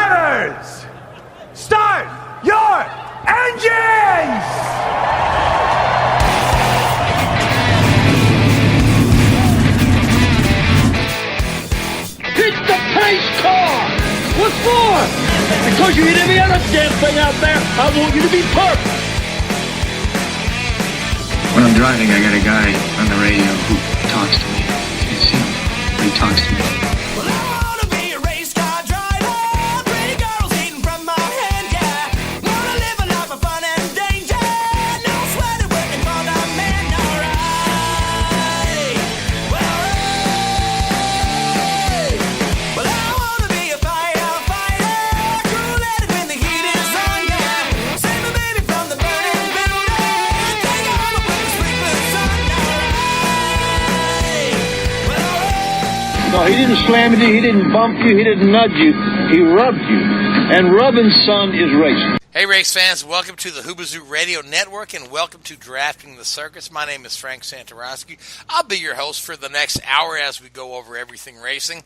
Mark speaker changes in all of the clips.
Speaker 1: Drivers, start your engines!
Speaker 2: Hit the pace car! What for? Because you hit every other damn thing out there, I want you to be perfect!
Speaker 3: When I'm driving, I got a guy on the radio who talks to me. It's him. He talks to me.
Speaker 4: Well, I wanna be a race car driver. Pretty girls eating from my hand, yeah. Wanna live a life of fun and danger. No sweating working for the man, alright. Well, I wanna be a firefighter. Crew-led when the heat is on, yeah. Save my baby from the burning building. Take her home with the sprinklers on, alright.
Speaker 2: No, he didn't slam you, he didn't bump you, he didn't nudge you, he rubbed you. And rubbing, son, is racing.
Speaker 5: Hey, race fans, welcome to the Whoobazoo Radio Network and welcome to Drafting the Circus. My name is Frank Santoroski. I'll be your host for the next hour as we go over everything racing.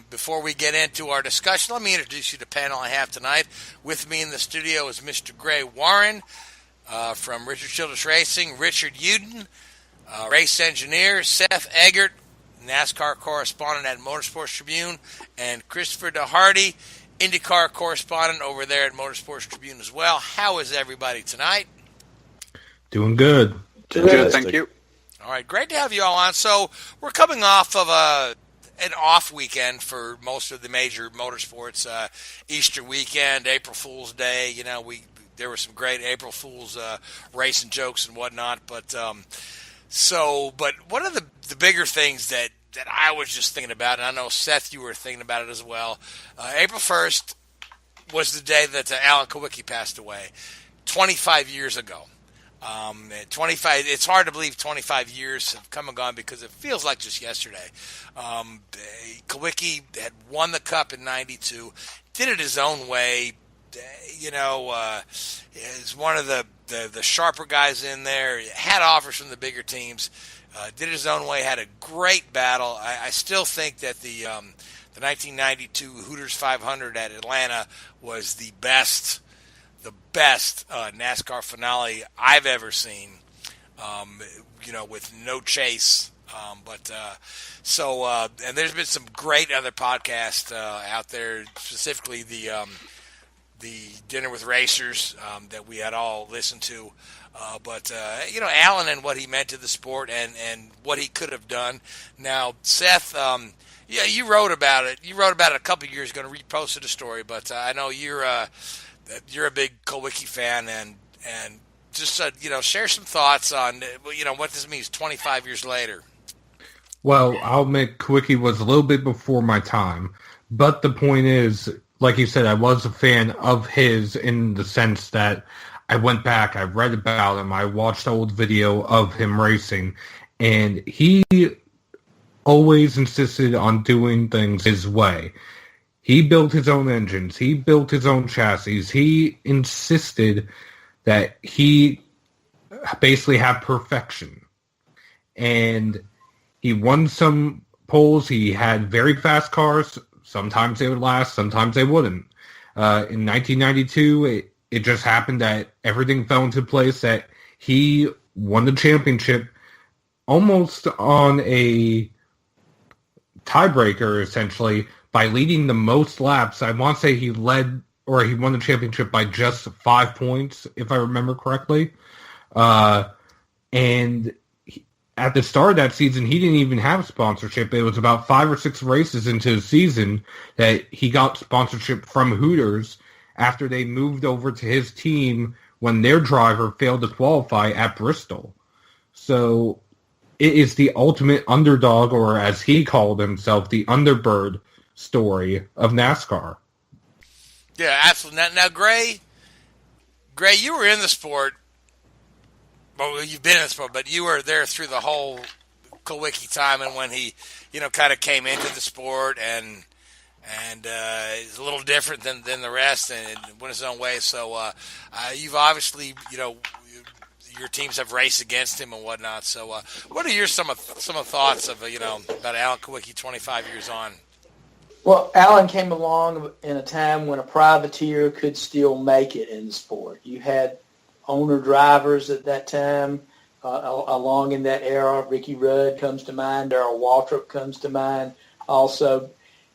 Speaker 5: Before we get into our discussion, let me introduce you to the panel I have tonight. With me in the studio is Mr. Gray Warren from Richard Childress Racing, Richard Youden, race engineer, Seth Eggert, NASCAR correspondent at Motorsports Tribune, and Christopher DeHarde, IndyCar correspondent over there at Motorsports Tribune as well. How is everybody tonight?
Speaker 6: Doing good.
Speaker 7: Good, thank you.
Speaker 5: All right, great to have you all on. So we're coming off of an off weekend for most of the major motorsports. Easter weekend, April Fool's Day. You know, there were some great April Fool's racing jokes and whatnot. But one of the bigger things that I was just thinking about, and I know, Seth, you were thinking about it as well, April 1st was the day that Alan Kulwucki passed away 25 years ago. 25. It's hard to believe 25 years have come and gone because it feels like just yesterday. Kulwucki had won the Cup in '92, did it his own way. Is one of the sharper guys in there. Had offers from the bigger teams. Did it his own way. Had a great battle. I still think that the 1992 Hooters 500 at Atlanta was the best NASCAR finale I've ever seen. With no chase. And there's been some great other podcasts out there, specifically the Dinner with Racers that we had all listened to. Alan and what he meant to the sport and what he could have done. Now, Seth, you wrote about it. You wrote about it a couple of years ago and reposted a story, but I know you're a big Kulwucki fan and just share some thoughts on what this means 25 years later.
Speaker 6: Well, I'll admit Kulwucki was a little bit before my time, but the point is, like you said, I was a fan of his in the sense that I went back, I read about him, I watched old video of him racing, and he always insisted on doing things his way. He built his own engines, he built his own chassis, he insisted that he basically have perfection. And he won some poles, he had very fast cars, sometimes they would last, sometimes they wouldn't. In 1992, it just happened that everything fell into place, that he won the championship almost on a tiebreaker, essentially, by leading the most laps. I want to say he won the championship by just 5 points, if I remember correctly. And at the start of that season, he didn't even have sponsorship. It was about 5 or 6 races into the season that he got sponsorship from Hooters after they moved over to his team when their driver failed to qualify at Bristol. So it is the ultimate underdog, or as he called himself, the Underbird story of NASCAR.
Speaker 5: Yeah, absolutely. Now, Gray, you were in the sport. Well, you've been in the sport, but you were there through the whole Kulwucki time, and when he, kind of came into the sport and is a little different than the rest and went his own way. So you've obviously, your teams have raced against him and whatnot. So what are your some of thoughts of about Alan Kulwucki 25 years on?
Speaker 7: Well, Alan came along in a time when a privateer could still make it in the sport. You had owner drivers at that time, along in that era. Ricky Rudd comes to mind. Darrell Waltrip comes to mind also.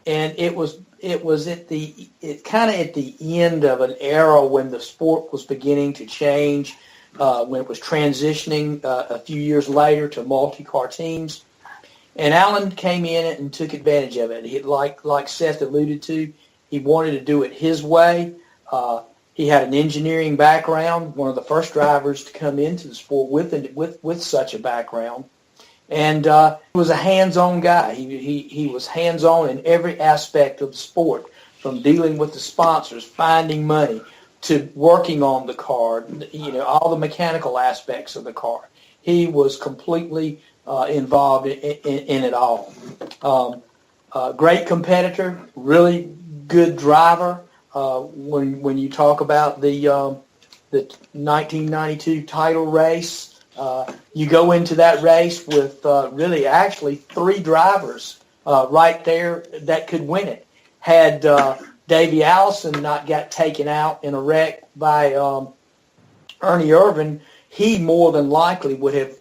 Speaker 7: And it was kind of at the end of an era when the sport was beginning to change, when it was transitioning a few years later to multi-car teams. And Alan came in and took advantage of it. He, like Seth alluded to, he wanted to do it his way. He had an engineering background, one of the first drivers to come into the sport with such a background. And he was a hands-on guy. He was hands-on in every aspect of the sport, from dealing with the sponsors, finding money, to working on the car, all the mechanical aspects of the car. He was completely involved in it all. Great competitor, really good driver. When you talk about the 1992 title race, you go into that race with really actually three drivers right there that could win it. Had Davey Allison not got taken out in a wreck by Ernie Irvin, he more than likely would have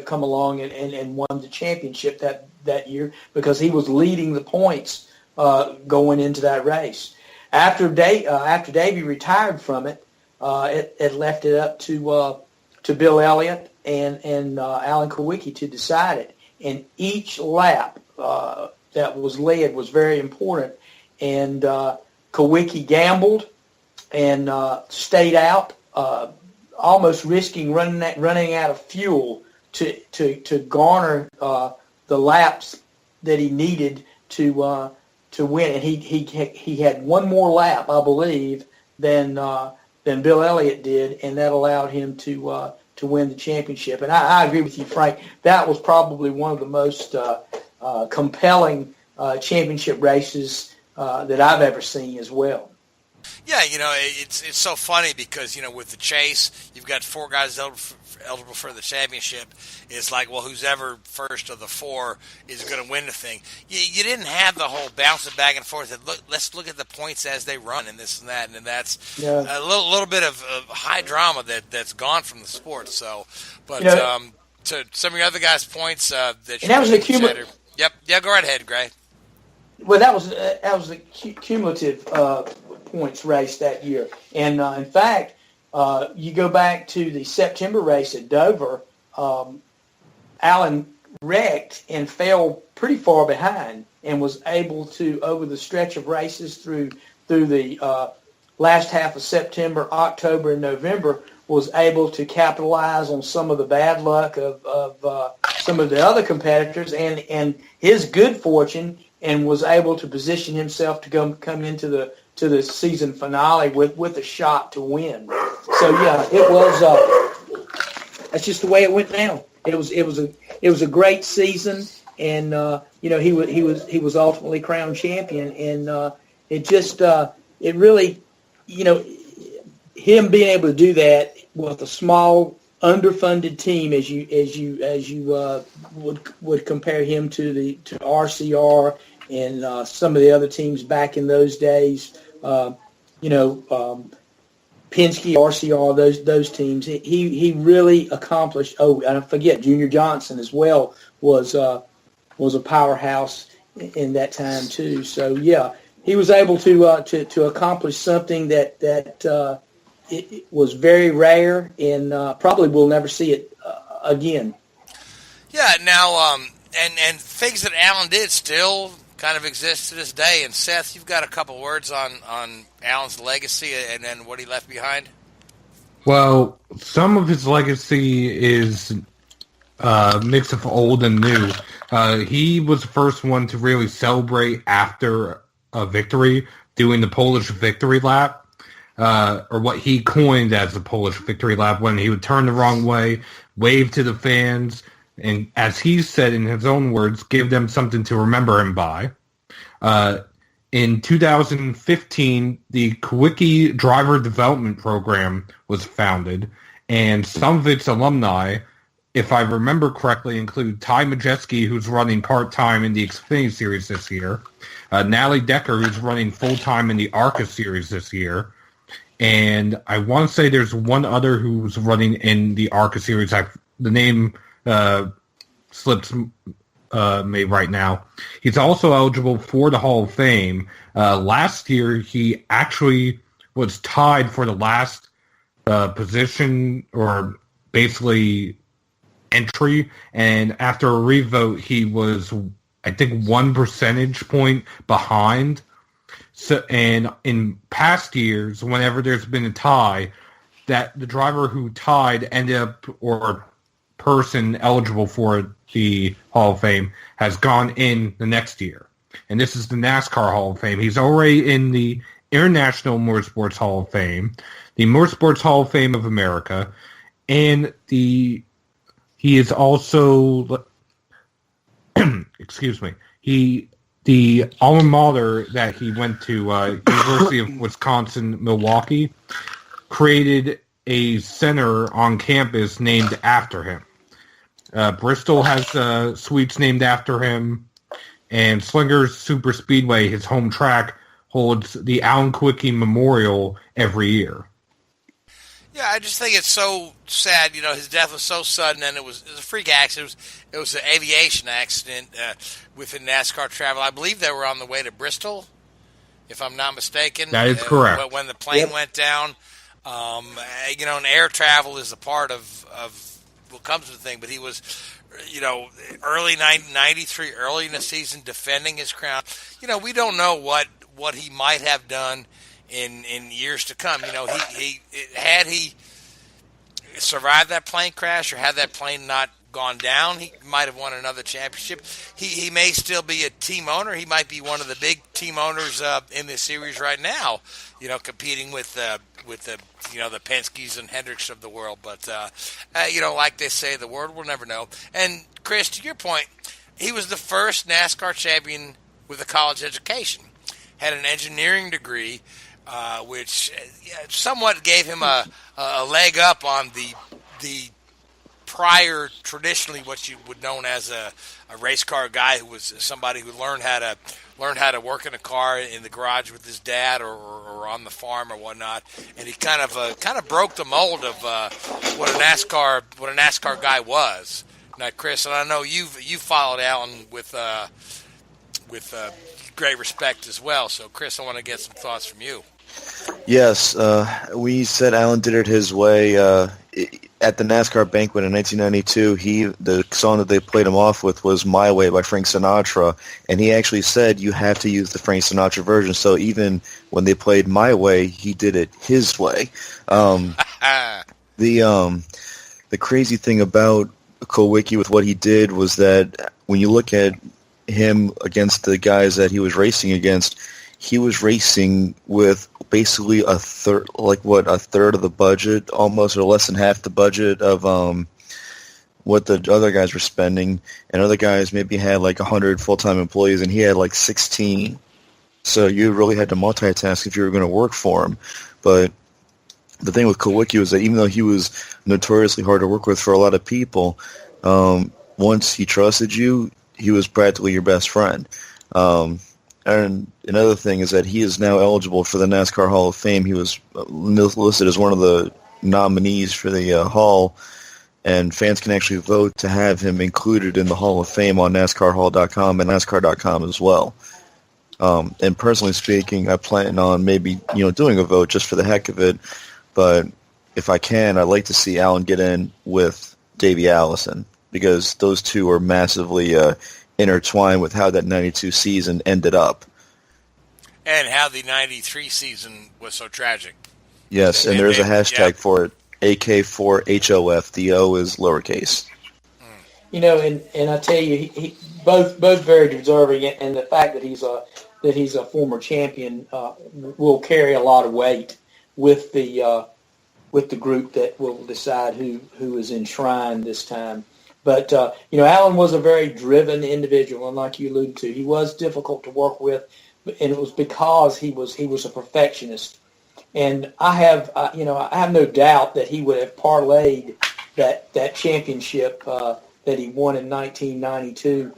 Speaker 7: come along and won the championship that year, because he was leading the points going into that race. After Davey retired from it, it left it up to Bill Elliott and Alan Kulwucki to decide it. And each lap that was led was very important. And Kulwucki gambled and stayed out, almost risking running out of fuel to garner the laps that he needed to win. And he had one more lap, I believe, than Bill Elliott did, and that allowed him to win the championship. And I agree with you, Frank. That was probably one of the most compelling championship races that I've ever seen as well.
Speaker 5: Yeah, it's so funny because, with the chase, you've got four guys eligible for the championship. It's like, well, who's ever first of the four is going to win the thing. You didn't have the whole bouncing back and forth. Let's look at the points as they run and this and that, and that's a little bit of high drama that's gone from the sport. So, but to some of your other guys' points that was a cumulative. Yep. Yeah, go right ahead, Gray.
Speaker 7: Well, that was a cumulative points race that year, and in fact, you go back to the September race at Dover. Alan wrecked and fell pretty far behind, and was able to, over the stretch of races through the last half of September, October, and November, was able to capitalize on some of the bad luck of some of the other competitors and his good fortune, and was able to position himself to come into the season finale with a shot to win. So yeah, it was. That's just the way it went down. It was a great season, and he was ultimately crowned champion, and it really him being able to do that with a small underfunded team, as you would compare him to RCR and some of the other teams back in those days. Penske, RCR, those teams. He really accomplished. Oh, and I forget, Junior Johnson as well was a powerhouse in that time too. So yeah, he was able to accomplish something that it was very rare, and probably we'll never see it again.
Speaker 5: Yeah. Now, and things that Alan did still kind of exists to this day. And Seth, you've got a couple words on Alan's legacy and then what he left behind?
Speaker 6: Well, some of his legacy is a mix of old and new. He was the first one to really celebrate after a victory, doing the Polish victory lap, or what he coined as the Polish victory lap, when he would turn the wrong way, wave to the fans, and as he said in his own words, give them something to remember him by. In 2015, the Kulwucki Driver Development Program was founded, and some of its alumni if I remember correctly, include Ty Majeski, who's running part-time in the Xfinity Series this year, Natalie Decker, who's running full-time in the ARCA Series this year, and I want to say there's one other who's running in the ARCA Series. The name slips me right now. He's also eligible for the Hall of Fame. Last year, he actually was tied for the last position, or basically entry, and after a revote, he was, I think, 1 percentage point behind. So, and in past years, whenever there's been a tie, that the driver who tied ended up, or person eligible for the Hall of Fame, has gone in the next year. And this is the NASCAR Hall of Fame. He's already in the International Motorsports Hall of Fame, the Motorsports Hall of Fame of America, and he is also, excuse me, the alma mater that he went to, University of Wisconsin-Milwaukee, created a center on campus named after him. Bristol has suites named after him, and Slingers Super Speedway, his home track, holds the Alan Kulwucki Memorial every year.
Speaker 5: Yeah, I just think it's so sad. His death was so sudden, and it was a freak accident. It was an aviation accident within NASCAR travel. I believe they were on the way to Bristol, if I'm not mistaken.
Speaker 6: That is correct.
Speaker 5: When the plane went down, and air travel is a part of what comes with the thing. But he was, early 1993, early in the season, defending his crown. We don't know what he might have done in years to come. Had he survived that plane crash, or had that plane not gone down, he might have won another championship. He may still be a team owner. He might be one of the big team owners in this series right now, competing with the Penske's and Hendricks of the world. But like they say, the world will never know. And Chris, to your point, he was the first NASCAR champion with a college education. Had an engineering degree, which somewhat gave him a leg up on the prior, traditionally what you would known as a race car guy, who was somebody who learned how to work in a car in the garage with his dad, or on the farm or whatnot. And he kind of broke the mold of what a NASCAR guy was. Now, Chris, and I know you followed Alan with great respect as well. So, Chris, I want to get some thoughts from you.
Speaker 8: Yes, we said Alan did it his way. At the NASCAR banquet in 1992, the song that they played him off with was "My Way" by Frank Sinatra, and he actually said you have to use the Frank Sinatra version. So even when they played "My Way," he did it his way. The crazy thing about Kulwucki with what he did was that when you look at him against the guys that he was racing against, he was racing with basically a third of the budget, almost, or less than half the budget of what the other guys were spending. And other guys maybe had like 100 full-time employees, and he had like 16. So you really had to multitask if you were going to work for him. But the thing with Kulwucki was that even though he was notoriously hard to work with for a lot of people, once he trusted you, he was practically your best friend. And another thing is that he is now eligible for the NASCAR Hall of Fame. He was listed as one of the nominees for the Hall, and fans can actually vote to have him included in the Hall of Fame on NASCARHall.com and NASCAR.com as well. And personally speaking, I plan on maybe doing a vote just for the heck of it. But if I can, I'd like to see Alan get in with Davey Allison, because those two are massively intertwined with how that 92 season ended up.
Speaker 5: And how the 93 season was so tragic.
Speaker 8: Yes, and there's a hashtag for it, AK4HOF. The O is lowercase.
Speaker 7: And I tell you, he both very deserving, and the fact that he's a former champion will carry a lot of weight with the group that will decide who is enshrined this time. But, Alan was a very driven individual, and like you alluded to, he was difficult to work with, and it was because he was a perfectionist. And I have no doubt that he would have parlayed that championship that he won in 1992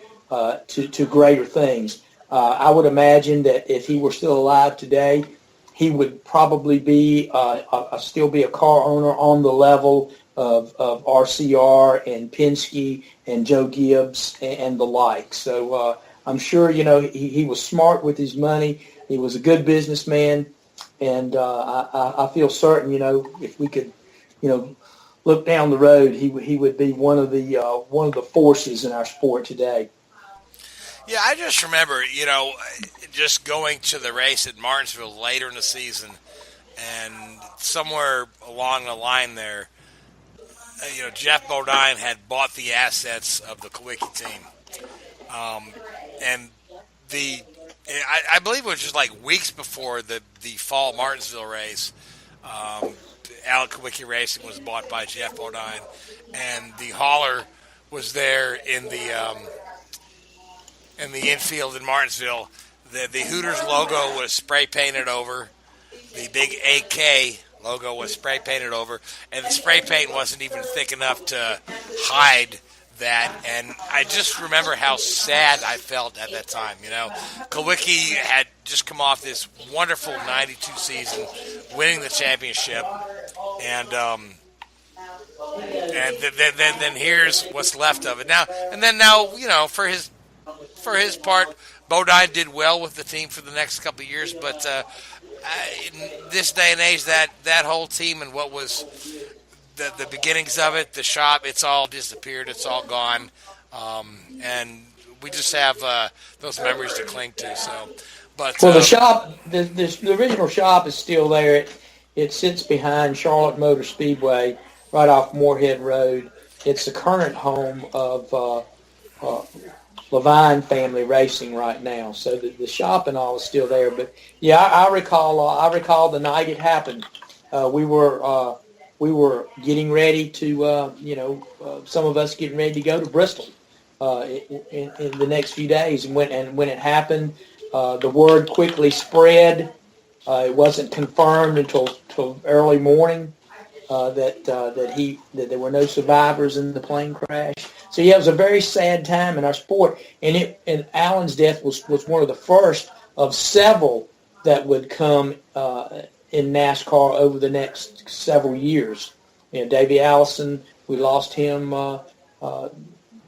Speaker 7: to greater things. I would imagine that if he were still alive today, he would probably be still be a car owner on the level of RCR and Penske and Joe Gibbs and the like. So I'm sure, he was smart with his money. He was a good businessman. And I feel certain, if we could, look down the road, he would be one of the forces in our sport today.
Speaker 5: Yeah, I just remember, just going to the race at Martinsville later in the season, and somewhere along the line there, Jeff Bodine had bought the assets of the Kulwucki team, and I believe it was just like weeks before the fall Martinsville race. Alan Kulwucki Racing was bought by Jeff Bodine, and the hauler was there in the infield in Martinsville. The Hooters logo was spray painted over. The big AK logo was spray painted over, and the spray paint wasn't even thick enough to hide that. And I just remember how sad I felt at that time. Kulwucki had just come off this wonderful '92 season, winning the championship, and then here's what's left of it now. And then now, for his part, Bodine did well with the team for the next couple of years, but in this day and age, that whole team and what was the beginnings of it, the shop, it's all disappeared. It's all gone, and we just have those memories to cling to. So, but
Speaker 7: the shop, the original shop is still there. It sits behind Charlotte Motor Speedway, right off Moorhead Road. It's the current home of Levine Family Racing right now. So the shop and all is still there. But yeah, I recall the night it happened. We were getting ready to, some of us getting ready to go to Bristol in the next few days. And when it happened, the word quickly spread. It wasn't confirmed until early morning that there were no survivors in the plane crash. So yeah, it was a very sad time in our sport, and Alan's death was one of the first of several that would come in NASCAR over the next several years. Davey Allison, we lost him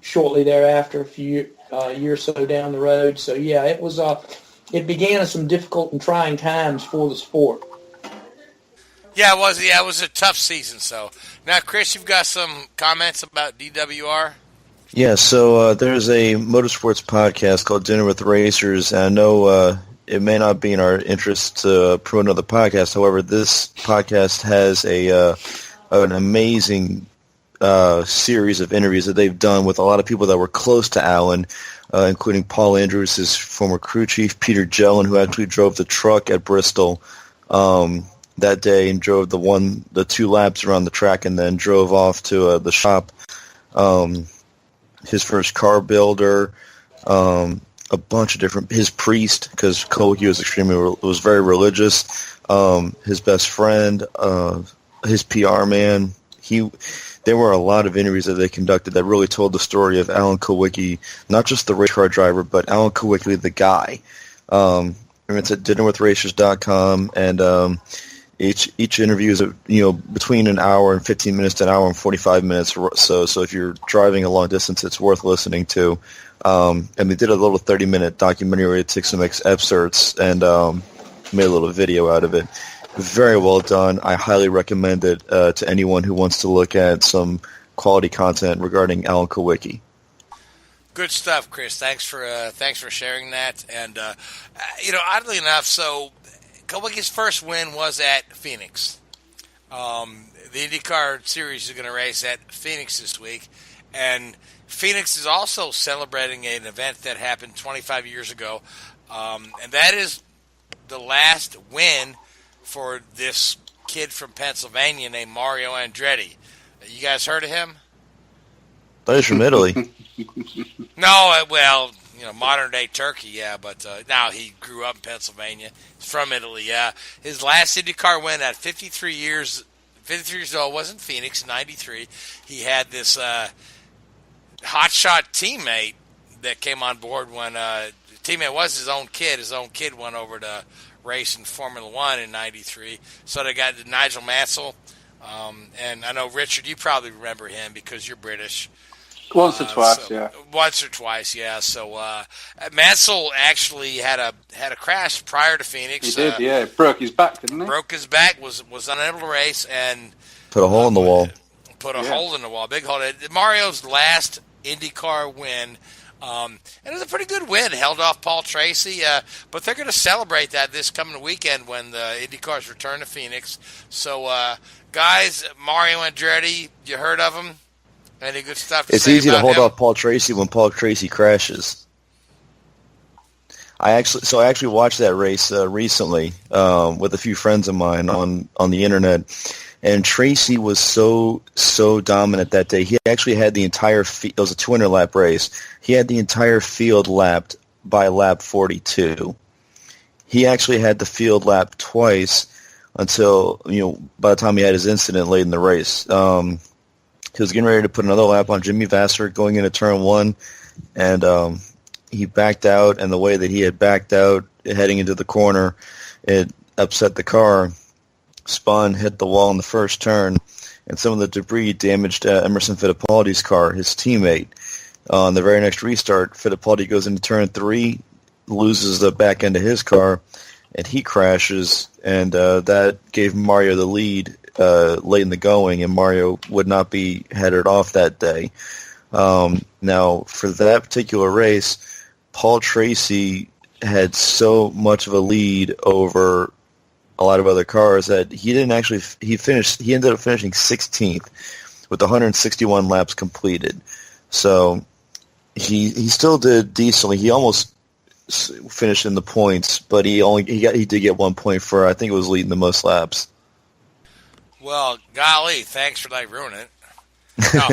Speaker 7: shortly thereafter, a few years or so down the road. So yeah, it began some difficult and trying times for the sport.
Speaker 5: Yeah, it was. Yeah, it was a tough season. So now, Chris, you've got some comments about DWR.
Speaker 8: Yeah, so there's a motorsports podcast called Dinner with Racers, and I know it may not be in our interest to promote another podcast. However, this podcast has an amazing series of interviews that they've done with a lot of people that were close to Alan, including Paul Andrews, his former crew chief, Peter Jellin, who actually drove the truck at Bristol that day and drove the 2 laps around the track and then drove off to the shop. His first car builder, a bunch of different, his priest, because Kulwucki was very religious, his best friend, his PR man. There were a lot of interviews that they conducted that really told the story of Alan Kulwucki, not just the race car driver, but Alan Kulwucki, the guy. It's at dinnerwithracers.com, and each interview is between an hour and 15 minutes to an hour and 45 minutes. So if you're driving a long distance, it's worth listening to. And they did a little 30-minute documentary where they took some excerpts and made a little video out of it. Very well done. I highly recommend it to anyone who wants to look at some quality content regarding Alan Kulwucki.
Speaker 5: Good stuff, Chris. Thanks for sharing that. And oddly enough, so Kulwucki's first win was at Phoenix. The IndyCar Series is going to race at Phoenix this week, and Phoenix is also celebrating an event that happened 25 years ago, and that is the last win for this kid from Pennsylvania named Mario Andretti. You guys heard of him?
Speaker 8: That is from Italy.
Speaker 5: No, well, modern-day Turkey, yeah, but now he grew up in Pennsylvania. He's from Italy, yeah. His last IndyCar win at 53 53 years old, was in Phoenix in 93. He had this hotshot teammate that came on board when the teammate was his own kid. His own kid went over to race in Formula One in 93. So they got Nigel Mansell. And I know, Richard, you probably remember him because you're British.
Speaker 9: Once or twice, yeah.
Speaker 5: Once or twice, yeah. So Mansell actually had a crash prior to Phoenix.
Speaker 9: He did, yeah. Broke his back, didn't he?
Speaker 5: Broke his back, was unable to race, and
Speaker 8: Put a hole in the wall.
Speaker 5: Put a hole in the wall, big hole. Mario's last IndyCar win, and it was a pretty good win. Held off Paul Tracy, but they're going to celebrate that this coming weekend when the IndyCars return to Phoenix. So, guys, Mario Andretti, you heard of him? Any good stuff to
Speaker 8: It's
Speaker 5: say
Speaker 8: easy to
Speaker 5: about
Speaker 8: hold
Speaker 5: him?
Speaker 8: off Paul Tracy when Paul Tracy crashes. I actually watched that race recently with a few friends of mine on the internet, and Tracy was so dominant that day. He actually had the entire it was a 200 lap race. He had the entire field lapped by lap 42. He actually had the field lapped twice until by the time he had his incident late in the race. He was getting ready to put another lap on Jimmy Vasser going into turn one, and he backed out, and the way that he had backed out heading into the corner, it upset the car, spun, hit the wall in the first turn, and some of the debris damaged Emerson Fittipaldi's car, his teammate. On the very next restart, Fittipaldi goes into turn three, loses the back end of his car, and he crashes, and that gave Mario the lead late in the going, and Mario would not be headed off that day. Now, for that particular race, Paul Tracy had so much of a lead over a lot of other cars that he ended up finishing 16th with 161 laps completed. So he still did decently. He almost finished in the points, but he did get 1 point for, I think it was leading the most laps.
Speaker 5: Well, golly, thanks for not ruining it. No,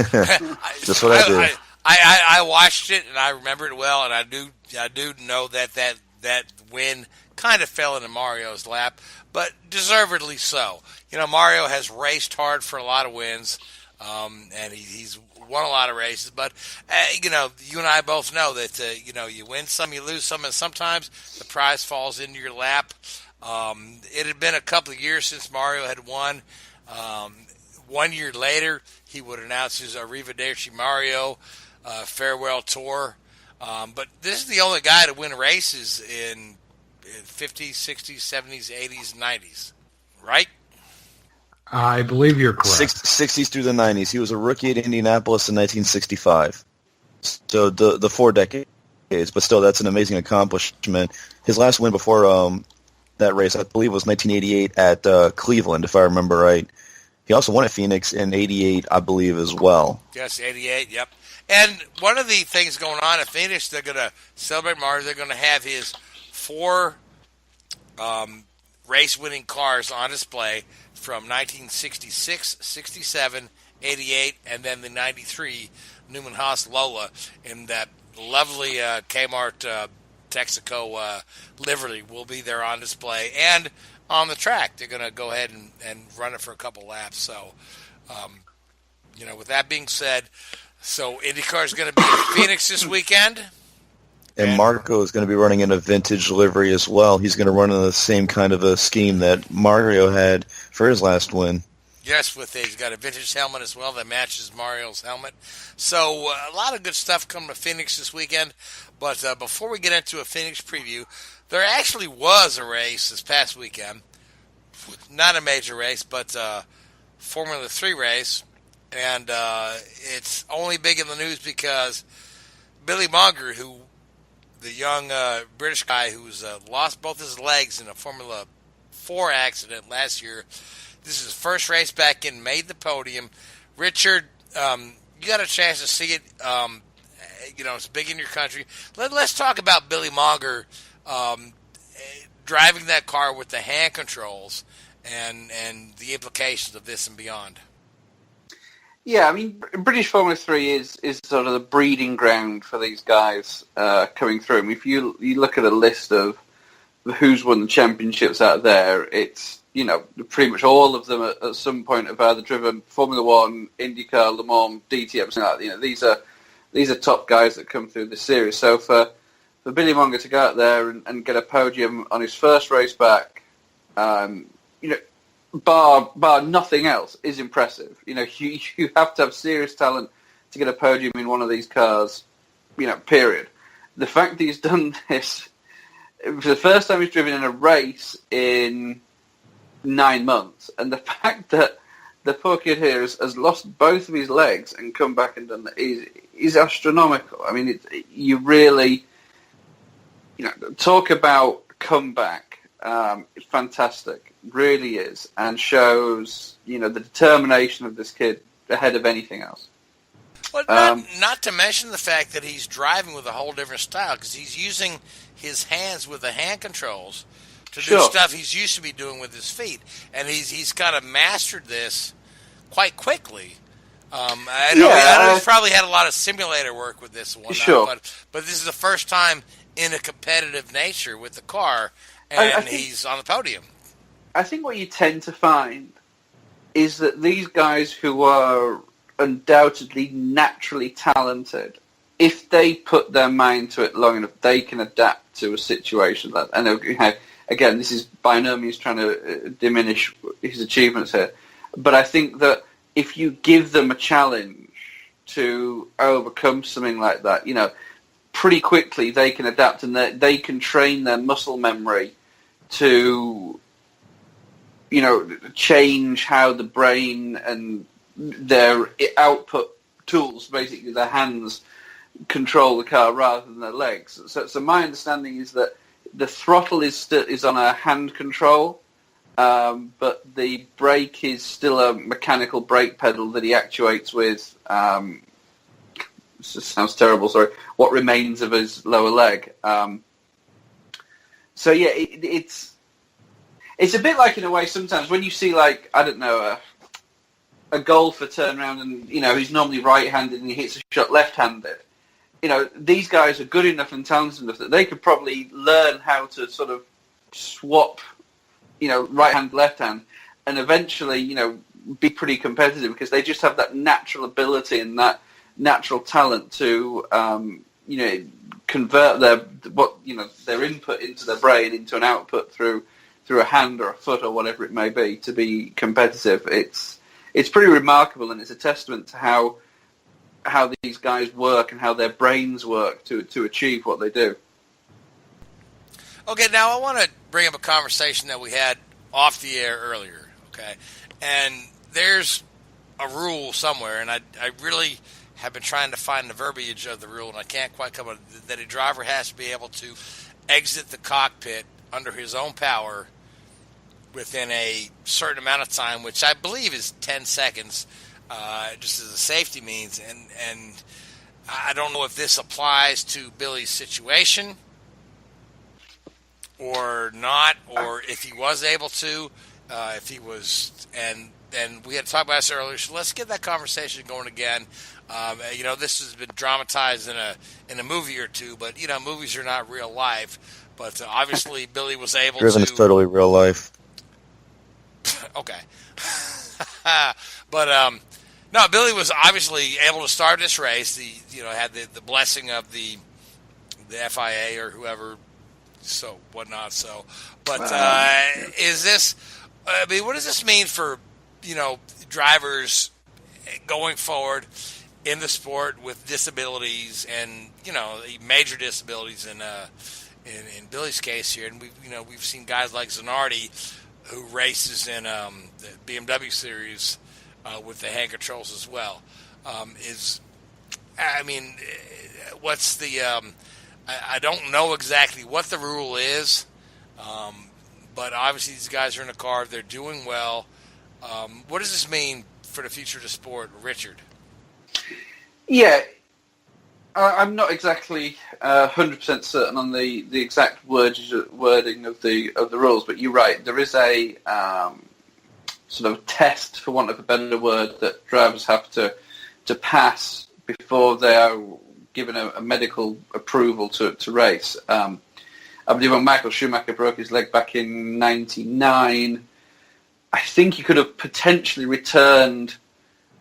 Speaker 8: That's what I did.
Speaker 5: I watched it and I remember it well, and I do know that win kind of fell into Mario's lap, but deservedly so. Mario has raced hard for a lot of wins, and he's won a lot of races. But you and I both know that you win some, you lose some, and sometimes the prize falls into your lap. It had been a couple of years since Mario had won. 1 year later, he would announce his Arrivederci Mario farewell tour. But this is the only guy to win races in 50s, 60s, 70s, 80s, and 90s, right?
Speaker 6: I believe you're correct.
Speaker 8: 60s through the 90s. He was a rookie at Indianapolis in 1965. So the 4 decades, but still, that's an amazing accomplishment. His last win before that race, I believe, was 1988 at Cleveland, if I remember right. He also won at Phoenix in 88, I believe, as well.
Speaker 5: Yes, 88, yep. And one of the things going on at Phoenix, they're going to celebrate Mario. They're going to have his 4 race-winning cars on display from 1966, 67, 88, and then the 93 Newman Haas Lola in that lovely Kmart Texaco livery will be there on display and on the track. They're going to go ahead and run it for a couple laps. So, with that being said, so IndyCar is going to be in Phoenix this weekend.
Speaker 8: And Marco is going to be running in a vintage livery as well. He's going to run in the same kind of a scheme that Mario had for his last win.
Speaker 5: Yes, he's got a vintage helmet as well that matches Mario's helmet. So a lot of good stuff coming to Phoenix this weekend. But before we get into a Phoenix preview, there actually was a race this past weekend. Not a major race, but Formula 3 race. And it's only big in the news because Billy Monger, the young British guy who's lost both his legs in a Formula 4 accident last year, this is his first race back in, made the podium. Richard, you got a chance to see it. It's big in your country. Let's talk about Billy Monger driving that car with the hand controls and the implications of this and beyond.
Speaker 9: Yeah, I mean, British Formula 3 is sort of the breeding ground for these guys coming through. I mean, if you look at a list of who's won the championships out there, it's pretty much all of them at some point have either driven Formula One, IndyCar, Le Mans, DTM, something like that. These are top guys that come through this series. So for Billy Monger to go out there and get a podium on his first race back, bar nothing else, is impressive. You have to have serious talent to get a podium in one of these cars, period. The fact that he's done this for the first time he's driven in a race in 9 months, and the fact that the poor kid here has lost both of his legs and come back and done that is astronomical. I mean, you really, talk about comeback. It's fantastic, really is, and shows, the determination of this kid ahead of anything else.
Speaker 5: Well, not to mention the fact that he's driving with a whole different style, because he's using his hands with the hand controls to do stuff he's used to be doing with his feet, and he's kind of mastered this quite quickly. I know he's probably had a lot of simulator work with this one, but this is the first time in a competitive nature with the car, and I think he's on the podium.
Speaker 9: I think what you tend to find is that these guys who are undoubtedly naturally talented, if they put their mind to it long enough, they can adapt to a situation like that. And again, this is by no means trying to diminish his achievements here, but I think that if you give them a challenge to overcome something like that, pretty quickly they can adapt, and they can train their muscle memory to, change how the brain and their output tools, basically their hands, control the car rather than their legs. So my understanding is that the throttle is on a hand control, but the brake is still a mechanical brake pedal that he actuates with. This sounds terrible. Sorry. What remains of his lower leg. It's a bit like, in a way, sometimes when you see, like, I don't know, a golfer turn around and, he's normally right-handed and he hits a shot left-handed. These guys are good enough and talented enough that they could probably learn how to sort of swap, right hand, left hand, and eventually, be pretty competitive, because they just have that natural ability and that natural talent to, convert their input into their brain into an output through a hand or a foot or whatever it may be to be competitive. It's pretty remarkable, and it's a testament to how these guys work and how their brains work to achieve what they do.
Speaker 5: Okay, now I want to bring up a conversation that we had off the air earlier, okay? And there's a rule somewhere, and I really have been trying to find the verbiage of the rule, and I can't quite come up with it, that a driver has to be able to exit the cockpit under his own power within a certain amount of time, which I believe is 10 seconds, just as a safety means. And I don't know if this applies to Billy's situation or not, or if he was able to, if he was, and we had to talk about this earlier, so let's get that conversation going again. This has been dramatized in a movie or two, but, movies are not real life. But obviously Billy was able
Speaker 8: Driven
Speaker 5: to...
Speaker 8: is totally real life.
Speaker 5: Okay. But, no, Billy was obviously able to start this race. Had the blessing of the FIA or whoever, so whatnot. So, but is this? I mean, what does this mean for drivers going forward in the sport with disabilities and major disabilities in Billy's case here? And we've seen guys like Zanardi, who races in the BMW series with the hand controls as well. What's the? I don't know exactly what the rule is, but obviously these guys are in a car. They're doing well. What does this mean for the future of the sport, Richard?
Speaker 9: Yeah, I'm not exactly 100% certain on the exact wording of the rules, but you're right. There is a sort of test, for want of a better word, that drivers have to pass before they are given a medical approval to race. I believe when Michael Schumacher broke his leg back in '99, I think he could have potentially returned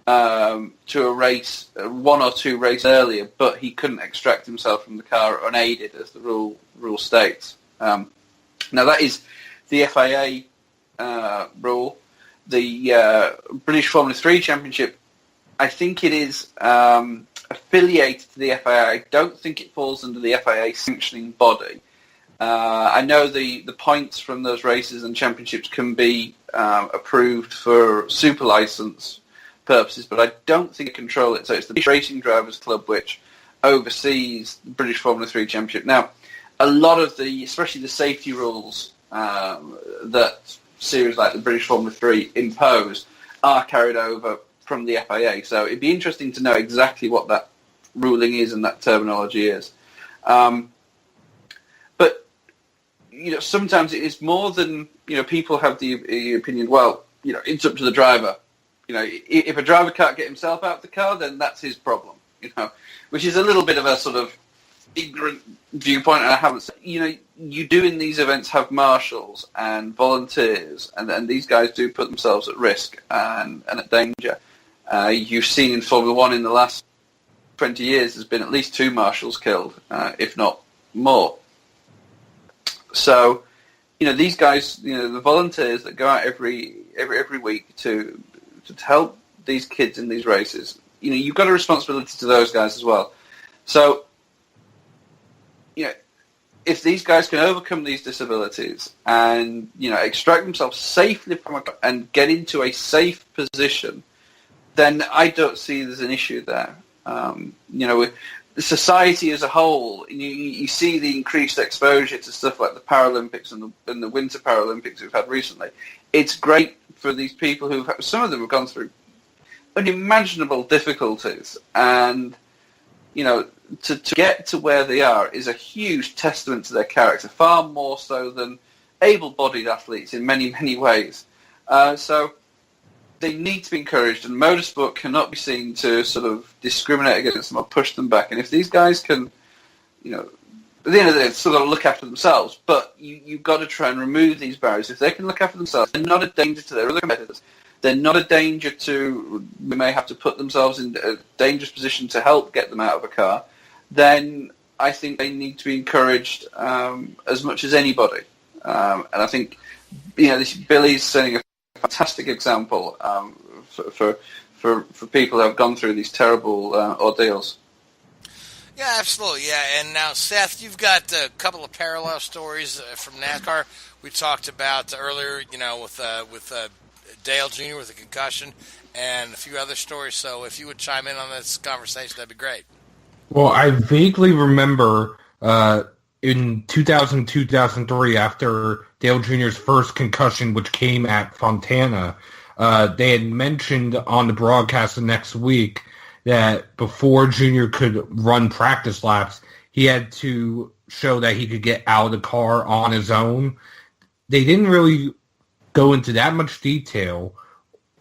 Speaker 9: to a race, one or two races earlier, but he couldn't extract himself from the car unaided, as the rule states. Now that is the FIA rule. The British Formula 3 Championship, I think it is affiliated to the FIA. I don't think it falls under the FIA sanctioning body. I know the points from those races and championships can be approved for super license purposes, but I don't think it control it. So it's the British Racing Drivers Club which oversees the British Formula 3 Championship. Now, a lot of especially the safety rules that series like the British Formula 3 impose are carried over from the FIA. So it'd be interesting to know exactly what that ruling is and that terminology is. But sometimes it is more than people have the opinion. Well, it's up to the driver. If a driver can't get himself out of the car, then that's his problem. Which is a little bit of a sort of ignorant viewpoint. And I haven't. You do in these events have marshals and volunteers, and these guys do put themselves at risk and at danger. You've seen in Formula 1 in the last 20 years, there's been at least 2 marshals killed, if not more. So, these guys, the volunteers that go out every week to help these kids in these races, you've got a responsibility to those guys as well. So, if these guys can overcome these disabilities and, extract themselves safely from and get into a safe position, then I don't see there's an issue there. With the society as a whole, you see the increased exposure to stuff like the Paralympics and the Winter Paralympics we've had recently. It's great for these people some of them have gone through unimaginable difficulties, and to get to where they are is a huge testament to their character, far more so than able-bodied athletes in many, many ways. So they need to be encouraged, and motorsport cannot be seen to sort of discriminate against them or push them back. And if these guys can, at the end of the day, sort of look after themselves, but you've got to try and remove these barriers. If they can look after themselves, they're not a danger to their other competitors. They're not a danger to, we may have to put themselves in a dangerous position to help get them out of a car, then I think they need to be encouraged as much as anybody. And I think, Billy's setting a fantastic example for people who have gone through these terrible ordeals.
Speaker 5: Yeah, absolutely. Yeah, and now Seth, you've got a couple of parallel stories from NASCAR. We talked about earlier, with Dale Jr. with a concussion, and a few other stories. So if you would chime in on this conversation, that'd be great.
Speaker 6: Well, I vaguely remember in 2002-2003, after Dale Jr.'s first concussion, which came at Fontana, they had mentioned on the broadcast the next week that before Jr. could run practice laps, he had to show that he could get out of the car on his own. They didn't really go into that much detail,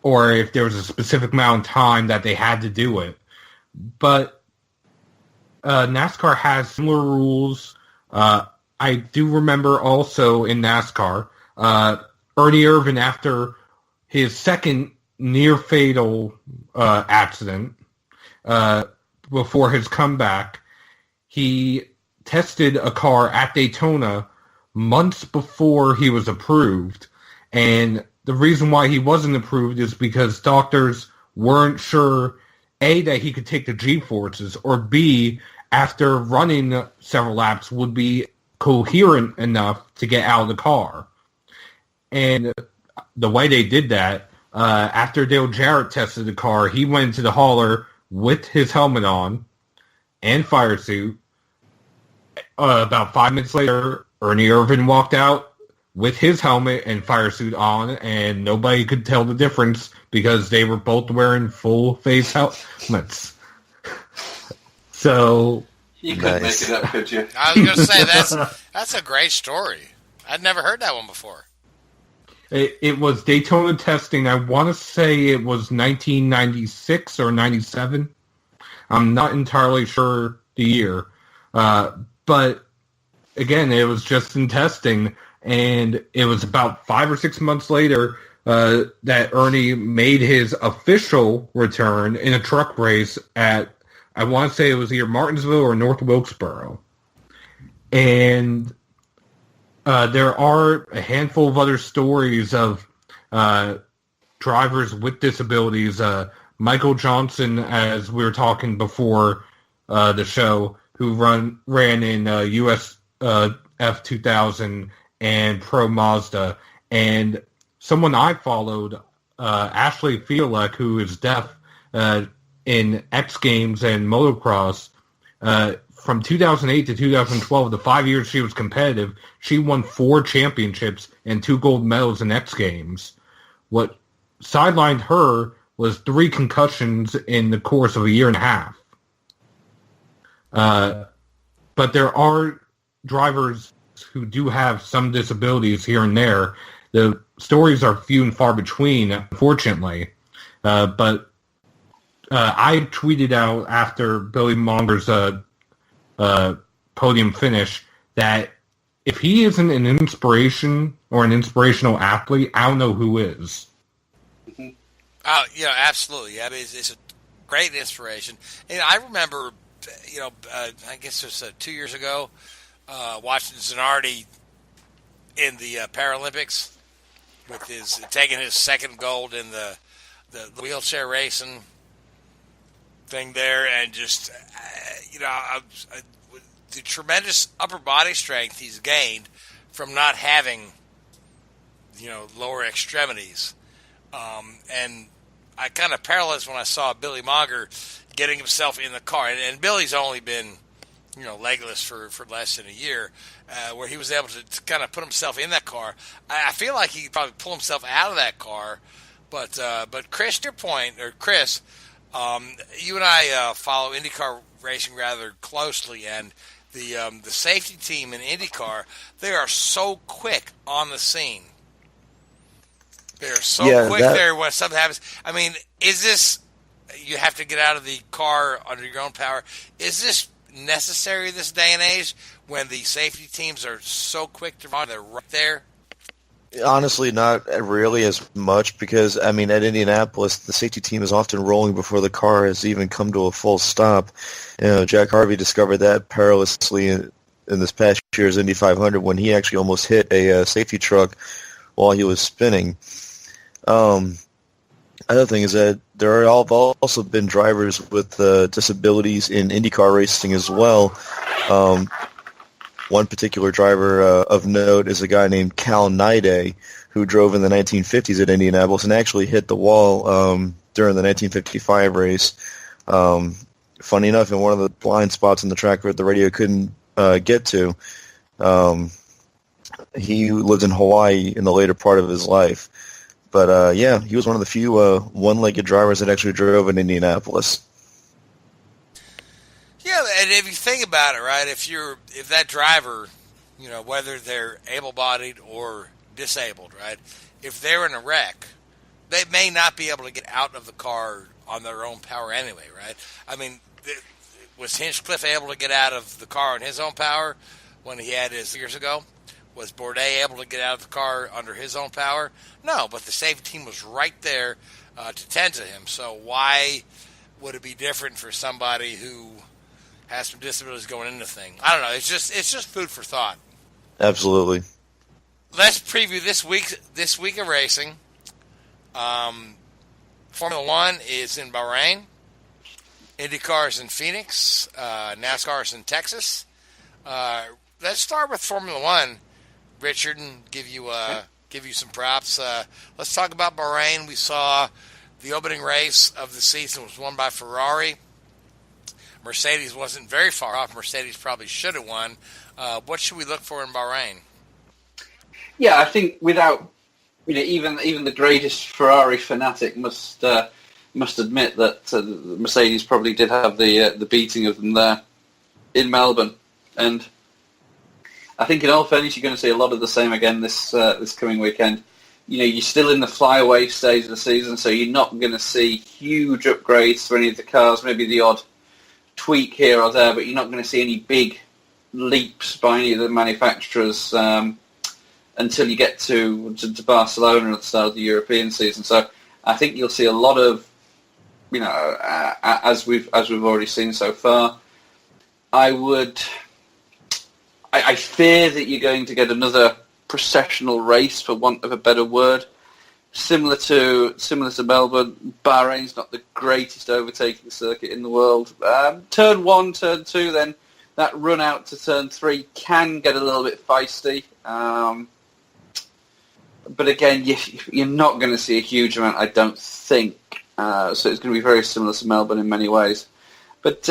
Speaker 6: or if there was a specific amount of time that they had to do it. But NASCAR has similar rules. I do remember also in NASCAR, Ernie Irvan, after his second near-fatal accident, before his comeback, he tested a car at Daytona months before he was approved. And the reason why he wasn't approved is because doctors weren't sure, A, that he could take the G-forces, or B, after running several laps, would be coherent enough to get out of the car. And the way they did that, after Dale Jarrett tested the car, he went into the hauler with his helmet on and fire suit. About 5 minutes later, Ernie Irvan walked out with his helmet and fire suit on, and nobody could tell the difference because they were both wearing full face helmets. So
Speaker 9: you couldn't make it up, could you?
Speaker 5: I was going to say that's a great story. I'd never heard that one before.
Speaker 6: It was Daytona testing. I want to say it was 1996 or 97. I'm not entirely sure the year. But again, it was just in testing, and it was about 5 or 6 months later, that Ernie made his official return in a truck race at, I want to say it was either Martinsville or North Wilkesboro. And there are a handful of other stories of drivers with disabilities. Michael Johnson, as we were talking before the show, who ran in USF 2000 and Pro Mazda. And someone I followed, Ashley Fiolek, who is deaf in X Games and motocross, from 2008 to 2012, the 5 years she was competitive, she won 4 championships and 2 gold medals in X Games. What sidelined her was 3 concussions in the course of a year and a half. But there are drivers who do have some disabilities here and there. The stories are few and far between, unfortunately. But I tweeted out after Billy Monger's podium finish that if he isn't an inspiration or an inspirational athlete, I don't know who is.
Speaker 5: Absolutely. I mean, it's a great inspiration. And I remember, I guess it was 2 years ago, watching Zanardi in the Paralympics with taking his second gold in the wheelchair racing thing there, and just the tremendous upper body strength he's gained from not having lower extremities, and I kind of parallelized when I saw Billy Monger getting himself in the car, and Billy's only been legless for less than a year, where he was able to kind of put himself in that car. I feel like he could probably pull himself out of that car, but Chris, to your point, or Chris, you and I follow IndyCar racing rather closely, and the safety team in IndyCar, they are so quick on the scene. They are so quick there when something happens. I mean, is this, you have to get out of the car under your own power, is this necessary this day and age when the safety teams are so quick to run? They're right there.
Speaker 8: Honestly, not really as much, because, I mean, at Indianapolis, the safety team is often rolling before the car has even come to a full stop. Jack Harvey discovered that perilously in this past year's Indy 500 when he actually almost hit a safety truck while he was spinning. Other thing is that there have also been drivers with disabilities in IndyCar racing as well. One particular driver of note is a guy named Cal Naide, who drove in the 1950s at Indianapolis and actually hit the wall during the 1955 race. Funny enough, in one of the blind spots in the track where the radio couldn't get to, he lived in Hawaii in the later part of his life. But, he was one of the few one-legged drivers that actually drove in Indianapolis.
Speaker 5: Yeah, and if you think about it, right, if that driver, whether they're able-bodied or disabled, right, if they're in a wreck, they may not be able to get out of the car on their own power anyway, right? I mean, was Hinchcliffe able to get out of the car on his own power when he had his years ago? Was Bourdais able to get out of the car under his own power? No, but the safety team was right there to tend to him. So why would it be different for somebody who has some disabilities going into the thing? I don't know. It's just food for thought.
Speaker 8: Absolutely.
Speaker 5: Let's preview this week of racing. Formula One is in Bahrain. IndyCar is in Phoenix. NASCAR is in Texas. Let's start with Formula One, Richard, and give you some props. Let's talk about Bahrain. We saw the opening race of the season was won by Ferrari. Mercedes wasn't very far off. Mercedes probably should have won. What should we look for in Bahrain?
Speaker 9: Yeah, I think without even the greatest Ferrari fanatic must admit that Mercedes probably did have the beating of them there in Melbourne, and I think in all fairness you're going to see a lot of the same again this coming weekend. You're still in the flyaway stage of the season, so you're not going to see huge upgrades to any of the cars, maybe the odd tweak here or there, but you're not going to see any big leaps by any of the manufacturers until you get to Barcelona at the start of the European season. So I think you'll see a lot of, as we've already seen so far. I fear that you're going to get another processional race, for want of a better word, similar to Melbourne. Bahrain's not the greatest overtaking circuit in the world. Turn 1, Turn 2, then that run out to Turn 3 can get a little bit feisty. But again, you're not going to see a huge amount, I don't think. So it's going to be very similar to Melbourne in many ways. But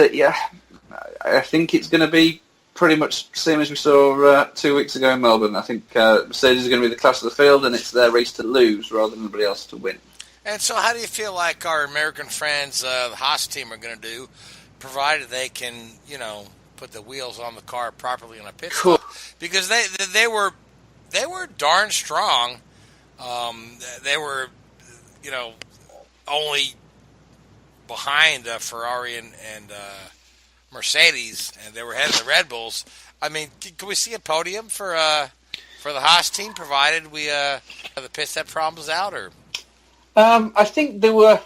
Speaker 9: I think it's going to be pretty much the same as we saw 2 weeks ago in Melbourne. I think Mercedes is going to be the class of the field, and it's their race to lose rather than anybody else to win.
Speaker 5: And so how do you feel like our American friends, the Haas team, are going to do, provided they can, put the wheels on the car properly in a pit stop? Because they were darn strong. They were, only behind Ferrari and Mercedes, and they were ahead of the Red Bulls. I mean, can we see a podium for the Haas team, provided we have the pit stop problems out? Or
Speaker 9: I think they were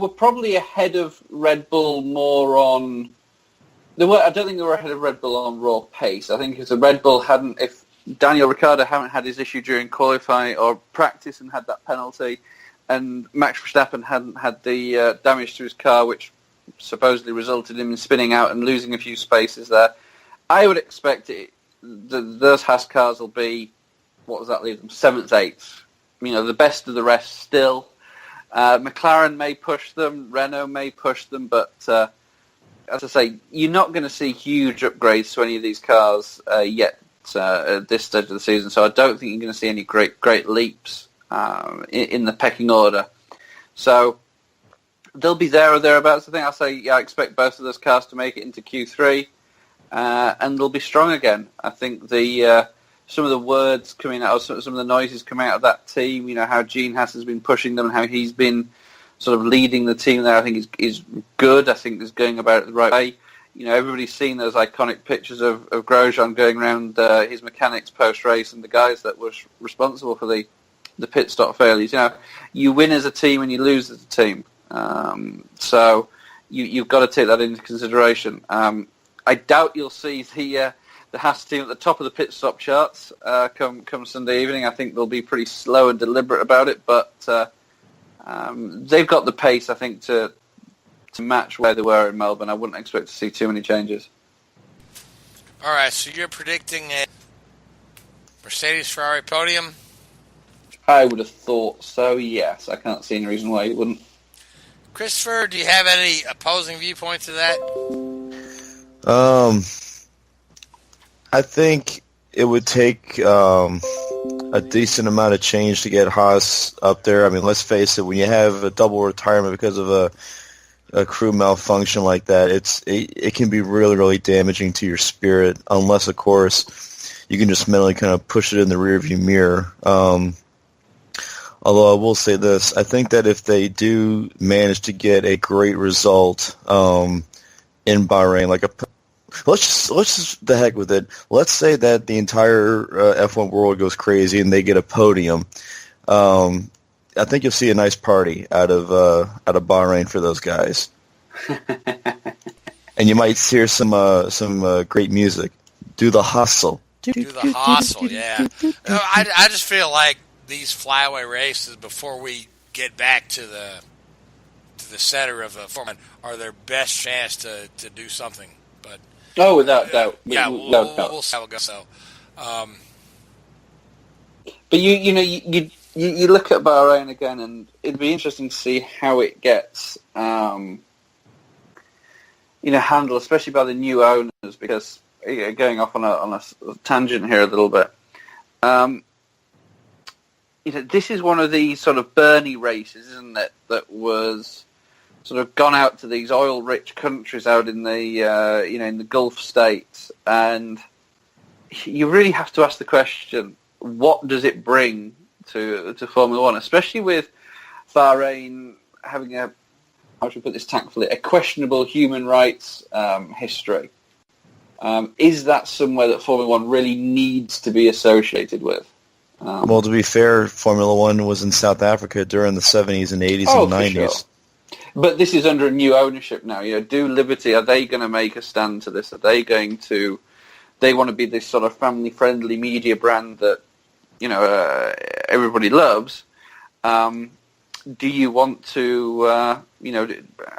Speaker 9: probably ahead of Red Bull more on. I don't think they were ahead of Red Bull on raw pace. I think if Daniel Ricciardo hadn't had his issue during qualifying or practice and had that penalty, and Max Verstappen hadn't had the damage to his car, which supposedly resulted in him spinning out and losing a few spaces there, I would expect those Haas cars will be, what does that leave them, 7th, 8th. The best of the rest still. McLaren may push them, Renault may push them, but as I say, you're not going to see huge upgrades to any of these cars yet at this stage of the season, so I don't think you're going to see any great leaps in the pecking order. So they'll be there or thereabouts. I expect both of those cars to make it into Q3, and they'll be strong again. I think some of the words coming out, some of the noises coming out of that team, how Gene Haas has been pushing them and how he's been sort of leading the team there, I think is good. I think he's going about it the right way. Everybody's seen those iconic pictures of Grosjean going around his mechanics post-race and the guys that were responsible for the pit stop failures. You win as a team and you lose as a team. So you've got to take that into consideration. I doubt you'll see the Haas team at the top of the pit stop charts come Sunday evening. I think they'll be pretty slow and deliberate about it, but they've got the pace, I think, to match where they were in Melbourne. I wouldn't expect to see too many changes.
Speaker 5: All right, so you're predicting a Mercedes-Ferrari podium?
Speaker 9: I would have thought so, yes. I can't see any reason why you wouldn't.
Speaker 5: Christopher, do you have any opposing viewpoint to that?
Speaker 8: I think it would take a decent amount of change to get Haas up there. I mean, let's face it, when you have a double retirement because of a crew malfunction like that, it can be really, really damaging to your spirit, unless, of course, you can just mentally kind of push it in the rearview mirror. Although I will say this, I think that if they do manage to get a great result in Bahrain, let's just the heck with it. Let's say that the entire F1 world goes crazy and they get a podium. I think you'll see a nice party out of Bahrain for those guys, and you might hear some great music. Do the hustle.
Speaker 5: Do the hustle, yeah. I just feel like these flyaway races, before we get back to the center of the format, are their best chance to do something. But
Speaker 9: without doubt,
Speaker 5: we'll see how it goes. So,
Speaker 9: but you look at Bahrain again, and it'd be interesting to see how it gets handled, especially by the new owners, because going off on a tangent here a little bit. This is one of these sort of Bernie races, isn't it? That was sort of gone out to these oil-rich countries out in the in the Gulf states, and you really have to ask the question: what does it bring to Formula One, especially with Bahrain having how should we put this tactfully, a questionable human rights history? Is that somewhere that Formula One really needs to be associated with?
Speaker 8: Well, to be fair, Formula One was in South Africa during the 70s and 80s and 90s.
Speaker 9: Sure. But this is under a new ownership now. Do Liberty, are they going to make a stand to this? Are they going to... They want to be this sort of family-friendly media brand that, everybody loves. Do you want to,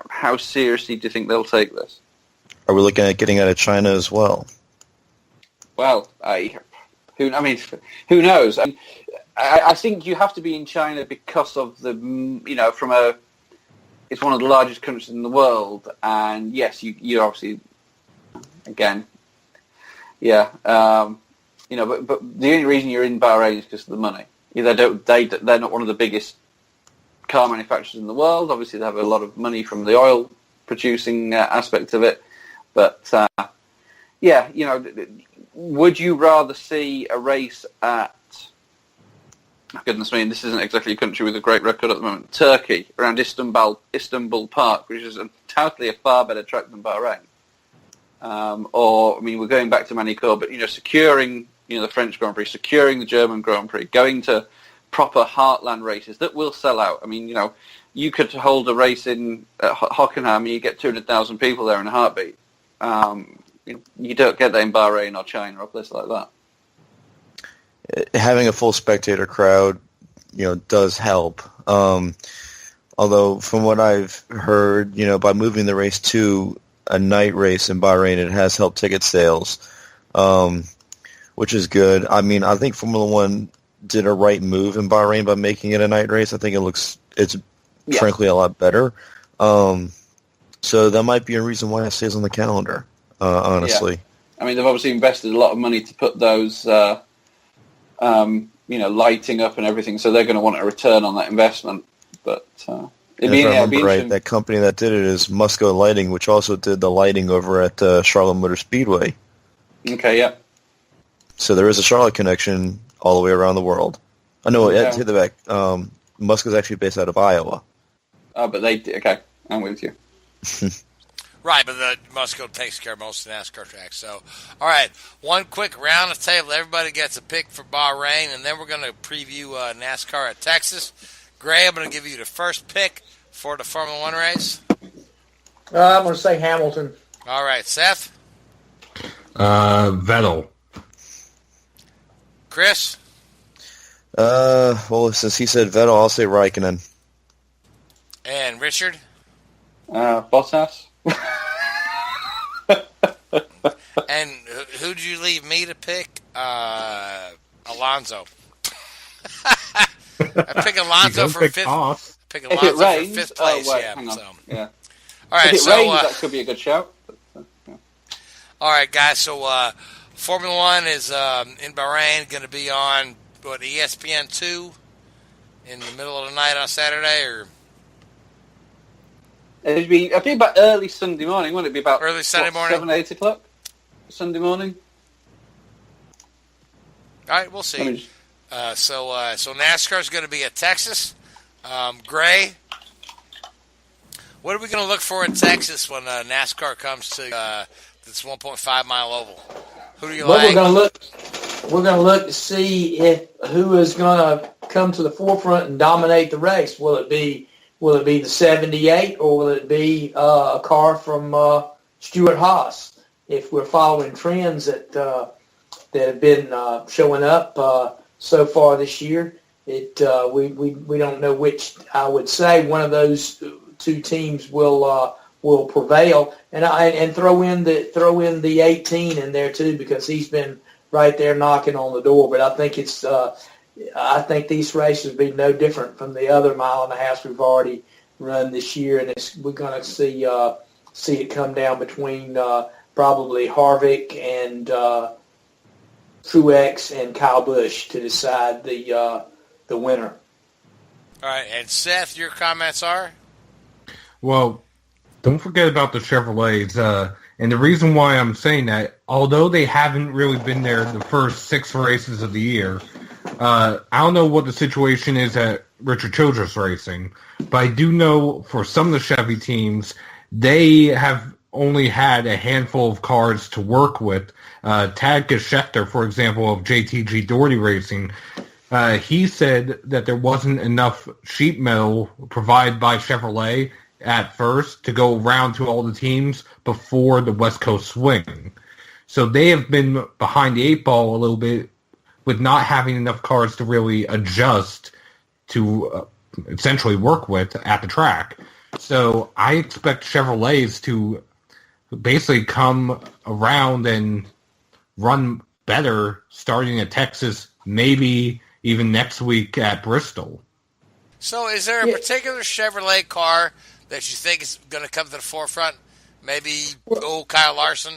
Speaker 9: how seriously do you think they'll take this?
Speaker 8: Are we looking at getting out of China as well?
Speaker 9: Well, who knows? I think you have to be in China because of the, it's one of the largest countries in the world, and yes, you obviously, again, yeah, but the only reason you're in Bahrain is because of the money. They're not one of the biggest car manufacturers in the world. Obviously, they have a lot of money from the oil producing aspect of it, but would you rather see a race at, goodness me, and this isn't exactly a country with a great record at the moment, Turkey, around Istanbul Park, which is undoubtedly a far better track than Bahrain. We're going back to Manicourt, but, securing, the French Grand Prix, securing the German Grand Prix, going to proper heartland races that will sell out. You could hold a race in Hockenheim and you get 200,000 people there in a heartbeat. You don't get that in Bahrain or China or places like that.
Speaker 8: Having a full spectator crowd, does help. Although from what I've heard, by moving the race to a night race in Bahrain, it has helped ticket sales, which is good. I think Formula One did a right move in Bahrain by making it a night race. I think it's frankly a lot better. So that might be a reason why it stays on the calendar, honestly.
Speaker 9: Yeah. They've obviously invested a lot of money to put those, lighting up and everything, so they're going to want a return on that investment. But
Speaker 8: if I remember right, that company that did it is Musco Lighting, which also did the lighting over at Charlotte Motor Speedway.
Speaker 9: Okay, yeah.
Speaker 8: So there is a Charlotte connection all the way around the world. I know, take the back. Musco's actually based out of Iowa.
Speaker 9: Oh, but okay, I'm with you.
Speaker 5: Right, but the Musco takes care of most of the NASCAR tracks. So, all right, one quick round of the table. Everybody gets a pick for Bahrain, and then we're going to preview NASCAR at Texas. Gray, I'm going to give you the first pick for the Formula One race.
Speaker 7: I'm going to say Hamilton.
Speaker 5: All right, Seth?
Speaker 6: Vettel.
Speaker 5: Chris?
Speaker 8: Well, since he said Vettel, I'll say Raikkonen.
Speaker 5: And Richard?
Speaker 9: Bottas.
Speaker 5: And who'd you leave me to pick? Alonso. I pick Alonso for fifth. Pick Alonso for fifth place.
Speaker 9: Hang on.
Speaker 5: So.
Speaker 9: Yeah.
Speaker 5: All right.
Speaker 9: If it rains, that could be a good shout.
Speaker 5: All right, guys. So Formula One is in Bahrain, going to be on ESPN 2 in the middle of the night on Saturday, or
Speaker 9: it'd be about early Sunday morning. Wouldn't it be about
Speaker 5: early Sunday morning,
Speaker 9: 7, 8 o'clock Sunday morning?
Speaker 5: All right, we'll see. So NASCAR is going to be at Texas. Gray, what are we going to look for in Texas when NASCAR comes to this 1.5 mile oval? Who do you like?
Speaker 7: We're going to look to see who is going to come to the forefront and dominate the race. Will it be the 78 or will it be a car from Stuart Haas? If we're following trends that have been showing up so far this year, we don't know which. I would say one of those two teams will prevail, and throw in the 18 in there too, because he's been right there knocking on the door. But I think I think these races will be no different from the other mile and a half we've already run this year, and we're going to see it come down between probably Harvick and Truex and Kyle Busch to decide the winner.
Speaker 5: All right, and Seth, your comments are?
Speaker 6: Well, don't forget about the Chevrolets. And the reason why I'm saying that, although they haven't really been there the first 6 races of the year, I don't know what the situation is at Richard Childress Racing, but I do know for some of the Chevy teams, they have only had a handful of cars to work with. Tad Geschächter, for example, of JTG Doherty Racing, he said that there wasn't enough sheet metal provided by Chevrolet at first to go around to all the teams before the West Coast swing. So they have been behind the eight ball a little bit with not having enough cars to really adjust to essentially work with at the track. So I expect Chevrolets to basically come around and run better starting at Texas, maybe even next week at Bristol.
Speaker 5: So is there a particular Chevrolet car that you think is going to come to the forefront? Maybe Kyle Larson?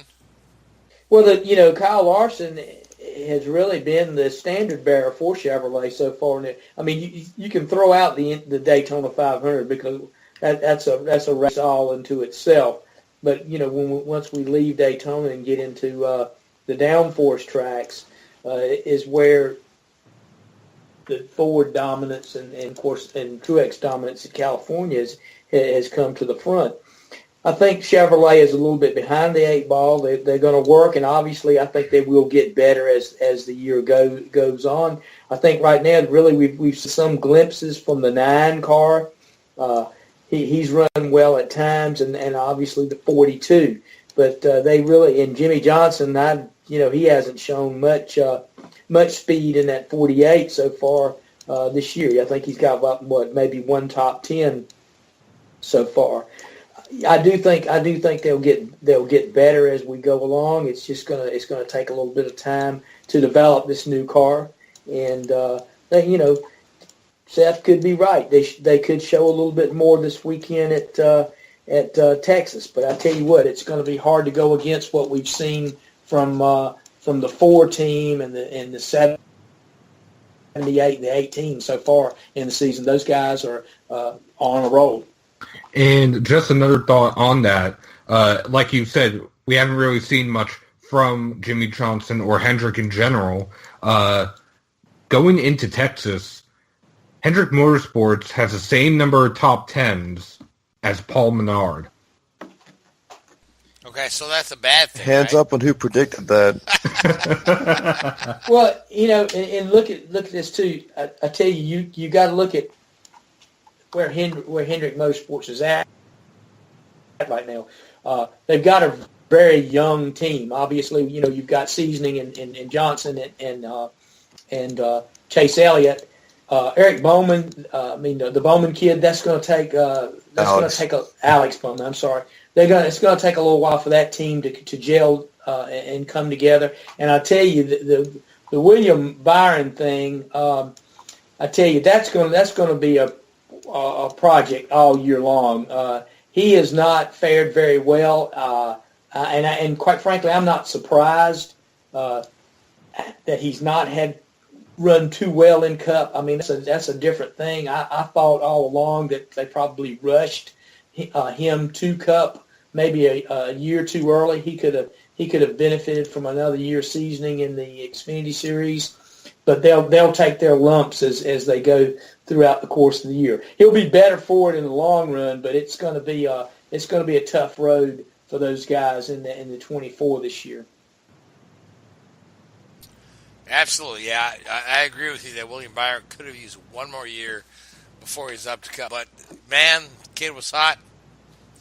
Speaker 7: Well, Kyle Larson has really been the standard bearer for Chevrolet so far. I mean, you can throw out the Daytona 500 because that's a race all into itself. But once we leave Daytona and get into the downforce tracks, is where the Ford dominance and of course and Truex dominance in California has come to the front. I think Chevrolet is a little bit behind the eight ball. They're going to work, and obviously I think they will get better as the year goes on. I think right now, really, we've seen some glimpses from the 9 car. He's run well at times, and obviously the 42. But they really, and Jimmy Johnson, he hasn't shown much speed in that 48 so far this year. I think he's got about maybe one top 10 so far. I do think they'll get better as we go along. It's gonna take a little bit of time to develop this new car, and Seth could be right. They could show a little bit more this weekend at Texas. But I tell you what, it's going to be hard to go against what we've seen from the 4 team and the 78 and the 18 so far in the season. Those guys are on a roll.
Speaker 6: And just another thought on that, like you said, we haven't really seen much from Jimmy Johnson or Hendrick in general. Going into Texas, Hendrick Motorsports has the same number of top 10s as Paul Menard.
Speaker 5: Okay, so that's a bad thing.
Speaker 8: Hands
Speaker 5: right?
Speaker 8: up on who predicted that.
Speaker 7: Well, and look at this too. I tell you got to look at where Hendrick Motorsports is at right now. They've got a very young team. Obviously, you've got Seasoning and Johnson and Chase Elliott, Eric Bowman. The Bowman kid. That's going to take. Alex Bowman. I'm sorry. It's going to take a little while for that team to gel and come together. And I tell you, the William Byron thing. I tell you, that's going to be a project all year long. He has not fared very well, and quite frankly, I'm not surprised that he's not had run too well in Cup. I mean, that's a different thing. I thought all along that they probably rushed him to Cup maybe a year too early. He could have benefited from another year seasoning in the Xfinity Series. But they'll take their lumps as they go throughout the course of the year. He'll be better for it in the long run, but it's going to be a tough road for those guys in the 24 this year.
Speaker 5: Absolutely, yeah, I agree with you that William Byron could have used one more year before he's up to Cup. But man, the kid was hot,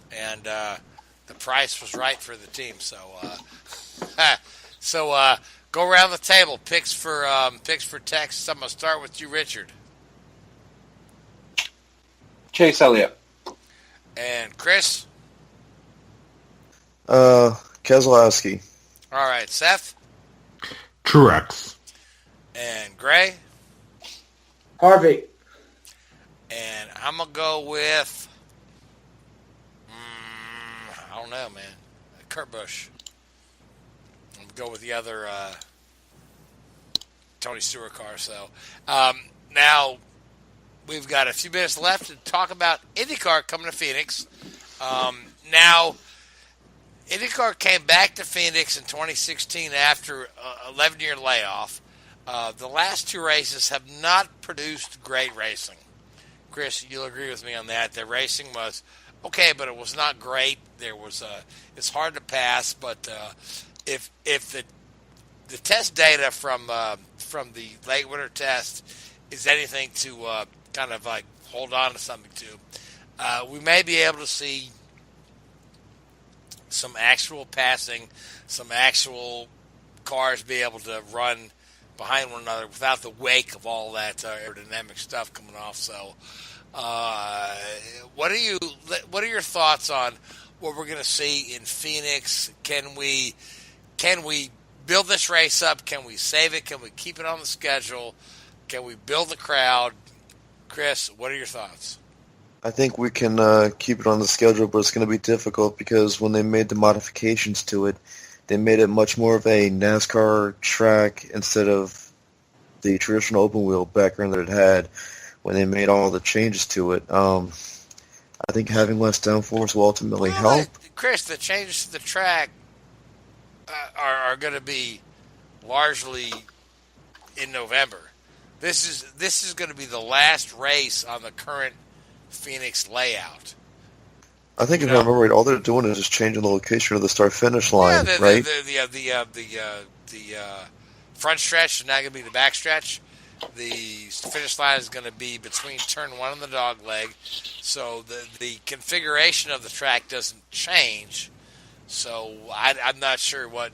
Speaker 5: and the price was right for the team. So go around the table. Picks for Texas. I'm gonna start with you, Richard.
Speaker 9: Chase Elliott.
Speaker 5: And Chris.
Speaker 8: Keselowski.
Speaker 5: All right, Seth.
Speaker 6: Truex.
Speaker 5: And Gray.
Speaker 7: Harvick.
Speaker 5: And I'm gonna go with. I don't know, man. Kurt Busch. I'm gonna go with the other Tony Stewart car. So now we've got a few minutes left to talk about IndyCar coming to Phoenix. Now, IndyCar came back to Phoenix in 2016 after an 11-year layoff. The last 2 races have not produced great racing. Chris, you'll agree with me on that. The racing was okay, but it was not great. There was it's hard to pass, but if the test data from the late winter test is anything to kind of like hold on to something to, we may be able to see some actual passing, some actual cars be able to run behind one another without the wake of all that aerodynamic stuff coming off. So, what are your thoughts on what we're going to see in Phoenix? Can we build this race up? Can we save it? Can we keep it on the schedule? Can we build the crowd? Chris, what are your thoughts?
Speaker 8: I think we can keep it on the schedule, but it's going to be difficult because when they made the modifications to it, they made it much more of a NASCAR track instead of the traditional open wheel background that it had when they made all the changes to it. I think having less downforce will ultimately help.
Speaker 5: Chris, the changes to the track are going to be largely in November. This is going to be the last race on the current Phoenix layout.
Speaker 8: I think if I remember right, all they're doing is just changing the location of the start-finish line, right?
Speaker 5: The front stretch is now going to be the back stretch. The finish line is going to be between turn 1 and the dog leg. So the configuration of the track doesn't change. So I'm not sure what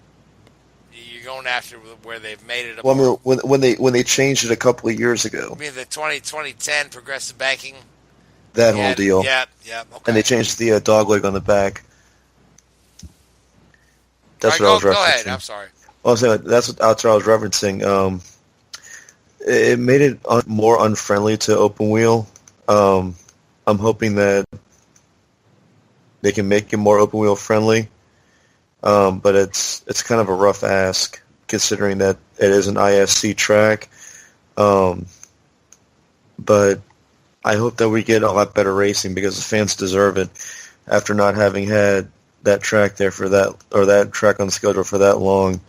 Speaker 5: you're going after where they've made it.
Speaker 8: Well, I mean, when they changed it a couple of years ago.
Speaker 5: I mean the 2010 progressive banking.
Speaker 8: That whole deal.
Speaker 5: Yeah, okay.
Speaker 8: And they changed the dog leg on the back. That's what I was referencing.
Speaker 5: Go ahead. I'm sorry.
Speaker 8: Well, I was saying, that's what I was referencing. It made it more unfriendly to open wheel. I'm hoping that they can make it more open wheel friendly. But it's kind of a rough ask considering that it is an ISC track. But I hope that we get a lot better racing because the fans deserve it after not having had that track there for that, or that track on the schedule for that long.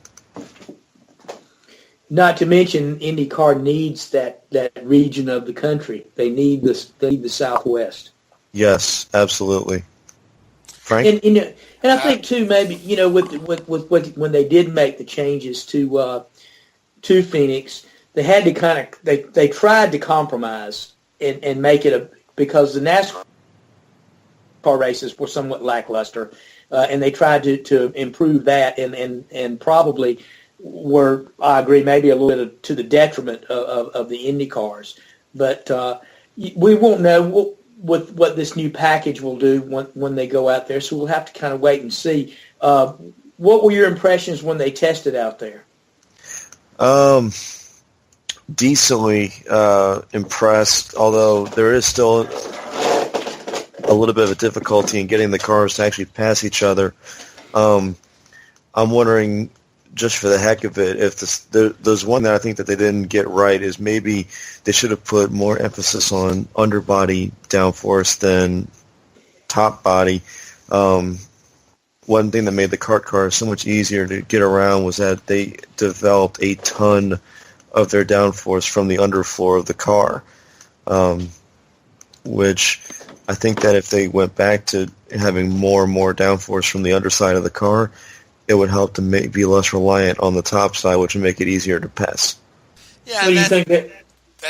Speaker 7: Not to mention, IndyCar needs that region of the country. They need the Southwest.
Speaker 8: Yes, absolutely. Frank?
Speaker 7: And I think too, maybe with when they did make the changes to Phoenix, they had to they tried to compromise and make it because the NASCAR races were somewhat lackluster, and they tried to improve that and probably were, I agree, maybe a little bit to the detriment of the Indy cars. But we won't know what this new package will do when they go out there, so we'll have to kind of wait and see. What were your impressions when they tested out there?
Speaker 8: Decently impressed, although there is still a little bit of a difficulty in getting the cars to actually pass each other. I'm wondering, just for the heck of it, if there's one that I think that they didn't get right is maybe they should have put more emphasis on underbody downforce than top body. One thing that made the kart cars so much easier to get around was that they developed a ton of their downforce from the underfloor of the car, which I think that if they went back to having more and more downforce from the underside of the car, it would help to be less reliant on the top side, which would make it easier to pass.
Speaker 5: Yeah,
Speaker 7: so you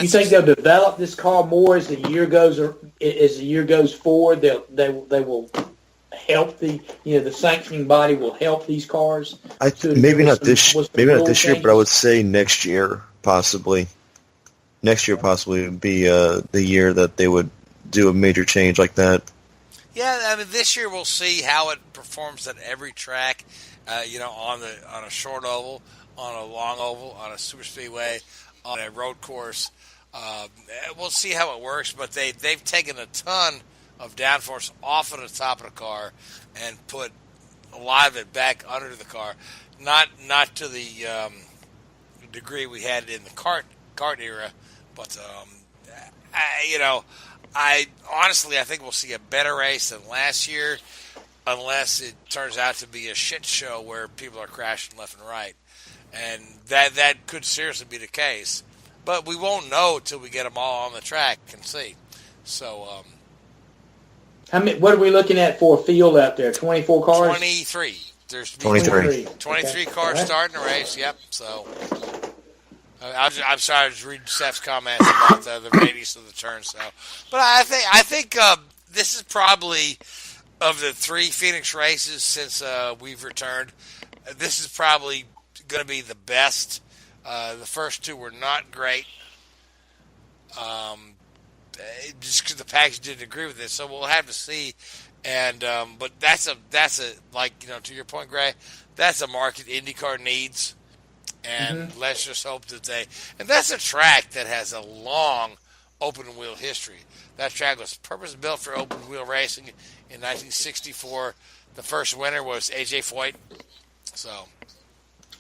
Speaker 7: think they'll develop this car more as the year goes forward? They will help the sanctioning body will help these cars.
Speaker 8: Maybe not this year, but I would say next year possibly. Next year possibly would be the year that they would do a major change like that.
Speaker 5: Yeah, I mean, this year we'll see how it performs at every track. On a short oval, on a long oval, on a super speedway, on a road course. We'll see how it works, but they've taken a ton of downforce off of the top of the car and put a lot of it back under the car. Not to the degree we had in the kart era, but I honestly think we'll see a better race than last year, unless it turns out to be a shit show where people are crashing left and right, and that could seriously be the case. But we won't know till we get them all on the track and see. So
Speaker 7: How many? What are we looking at for a field out there? 24 cars.
Speaker 5: 23. There's
Speaker 8: 23.
Speaker 5: 23
Speaker 7: Okay.
Speaker 5: cars
Speaker 7: All right.
Speaker 5: starting the race. Yep. So I'm sorry, I was reading Seth's comments about the radius of the turn. So, but I think this is probably, of the 3 Phoenix races since we've returned, this is probably going to be the best. The first 2 were not great. Just because the package didn't agree with it, so we'll have to see. And but that's a like, to your point, Gray, that's a market IndyCar needs, and let's just hope that and that's a track that has a long open wheel history. That track was purpose built for open wheel racing in 1964. The first winner was AJ Foyt. So,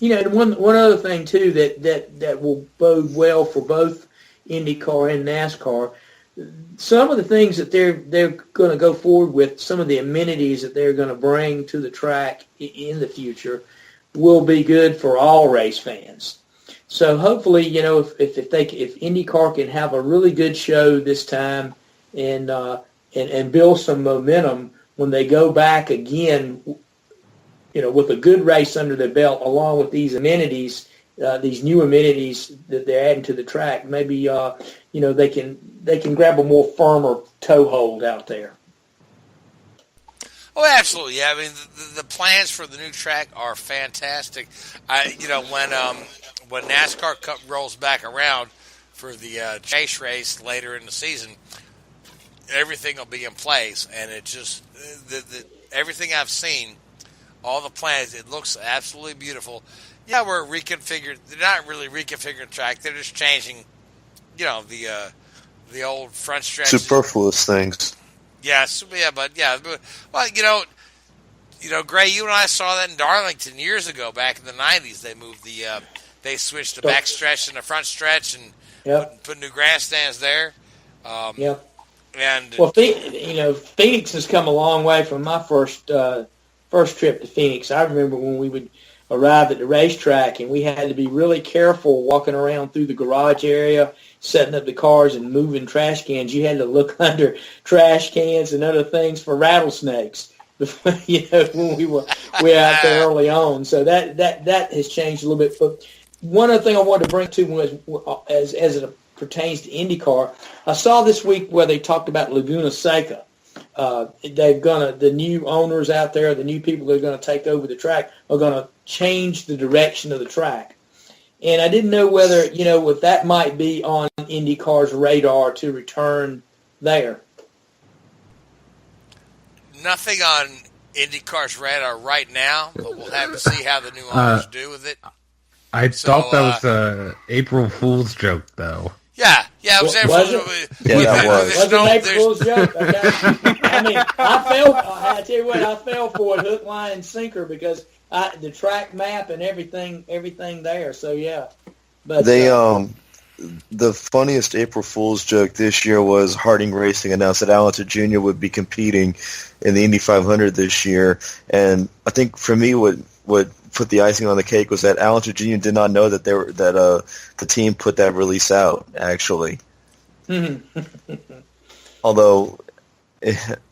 Speaker 7: one other thing too that will bode well for both IndyCar and NASCAR. Some of the things that they're going to go forward with, some of the amenities that they're going to bring to the track in the future, will be good for all race fans. So hopefully, if IndyCar can have a really good show this time and build some momentum when they go back again, with a good race under their belt, along with these amenities, these new amenities that they're adding to the track, maybe they can grab a more firmer toehold out there.
Speaker 5: Oh, absolutely. Yeah, I mean, the plans for the new track are fantastic. When NASCAR rolls back around for the chase race later in the season, everything will be in place, and it just everything I've seen, all the plans, it looks absolutely beautiful. Yeah, we're reconfigured. They're not really reconfiguring the track. They're just changing, the old front stretch.
Speaker 8: Superfluous things.
Speaker 5: Yes, yeah, well, Gray, you and I saw that in Darlington years ago, back in the '90s. They moved they switched the back stretch and the front stretch, and put new grandstands there. And
Speaker 7: Phoenix has come a long way from my first trip to Phoenix. I remember when we would arrive at the racetrack, and we had to be really careful walking around through the garage area, setting up the cars and moving trash cans. You had to look under trash cans and other things for rattlesnakes. When we were out there early on. So that has changed a little bit. But one other thing I wanted to bring to was as it pertains to IndyCar, I saw this week where they talked about Laguna Seca. The new owners out there, the new people that are going to take over the track, are going to change the direction of the track. And I didn't know whether, if that might be on IndyCar's radar to return there.
Speaker 5: Nothing on IndyCar's radar right now, but we'll have to see how the new owners do with it.
Speaker 6: I thought that was an April Fool's joke, though.
Speaker 5: Yeah, it was April Fool's.
Speaker 8: Yeah, that was.
Speaker 7: Was it an April Fool's joke? Okay. I mean, I tell you what, I fell for it, hook, line, and sinker, because the track map and everything there. So yeah, but
Speaker 8: the funniest April Fool's joke this year was Harding Racing announced that Allison Jr. would be competing in the Indy 500 this year, and I think for me, what put the icing on the cake was that Allison Jr. did not know that the team put that release out actually. Although.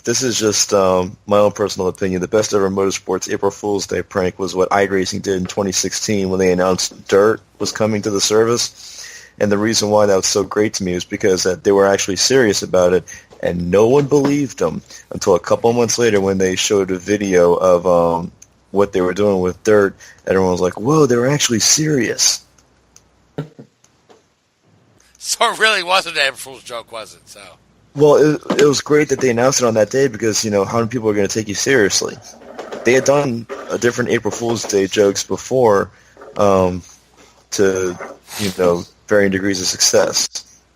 Speaker 8: This is just my own personal opinion. The best ever motorsports April Fool's Day prank was what iRacing did in 2016 when they announced dirt was coming to the service. And the reason why that was so great to me was because that they were actually serious about it, and no one believed them until a couple months later when they showed a video of what they were doing with dirt. Everyone was like, whoa, they were actually serious.
Speaker 5: So it really wasn't an April Fool's joke, was it? So.
Speaker 8: Well, it was great that they announced it on that day because, how many people are going to take you seriously? They had done different April Fool's Day jokes before to, varying degrees of success.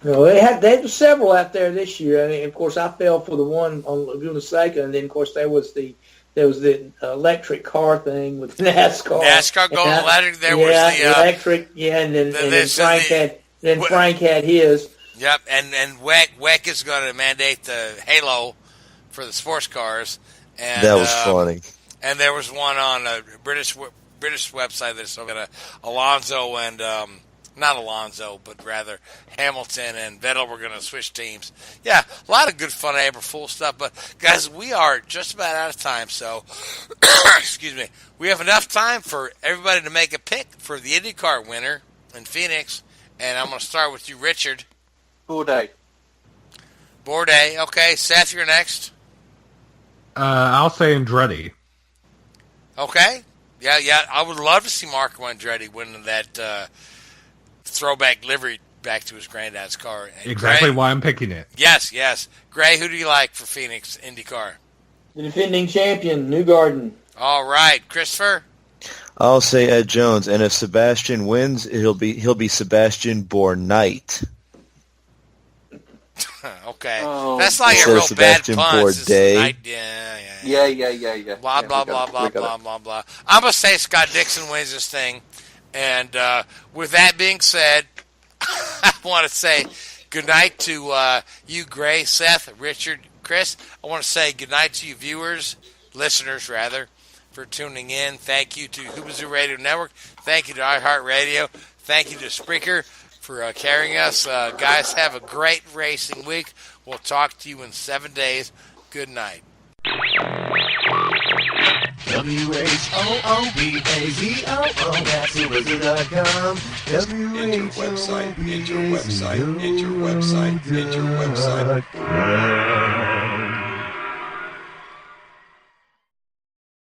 Speaker 7: No, they had several out there this year. I mean, of course, I fell for the one on Laguna Seca, and then, of course, there was the electric car thing with NASCAR.
Speaker 5: NASCAR going electric. There was the
Speaker 7: electric, and then Frank had his.
Speaker 5: Yep, and WEC is going to mandate the halo for the sports cars. And
Speaker 8: that was funny.
Speaker 5: And there was one on a British website that's going to Alonso and not Alonso, but rather Hamilton and Vettel were going to switch teams. Yeah, a lot of good fun April Fool stuff. But, guys, we are just about out of time. So, excuse me, we have enough time for everybody to make a pick for the IndyCar winner in Phoenix. And I'm going to start with you, Richard.
Speaker 9: Bourdais.
Speaker 5: Okay. Seth, you're next.
Speaker 6: I'll say Andretti.
Speaker 5: Okay. Yeah. I would love to see Marco Andretti winning that throwback livery back to his granddad's car. And
Speaker 6: Exactly
Speaker 5: Gray,
Speaker 6: why I'm picking it.
Speaker 5: Yes. Gray, who do you like for Phoenix IndyCar?
Speaker 7: The defending champion, Newgarden.
Speaker 5: All right. Christopher?
Speaker 8: I'll say Ed Jones, and if Sebastian wins, he'll be Sebastian Bournight.
Speaker 5: Okay.
Speaker 9: Oh,
Speaker 5: that's like
Speaker 8: Instead
Speaker 5: a
Speaker 8: of
Speaker 5: real bad
Speaker 8: Sebastian
Speaker 5: pun.
Speaker 8: Bourdais.
Speaker 9: Yeah.
Speaker 5: Blah, blah, blah, blah, blah, blah, blah. I'm going to say Scott Dixon wins this thing. And with that being said, I want to say good night to you, Gray, Seth, Richard, Chris. I want to say good night to you viewers, listeners rather, for tuning in. Thank you to Whoobazoo Radio Network. Thank you to iHeartRadio. Thank you to Spreaker for carrying us. Guys, have a great racing week. We'll talk to you in 7 days. Good night.
Speaker 1: Whoobazoo.com. That's Whoobazoo.com.
Speaker 10: Enter website.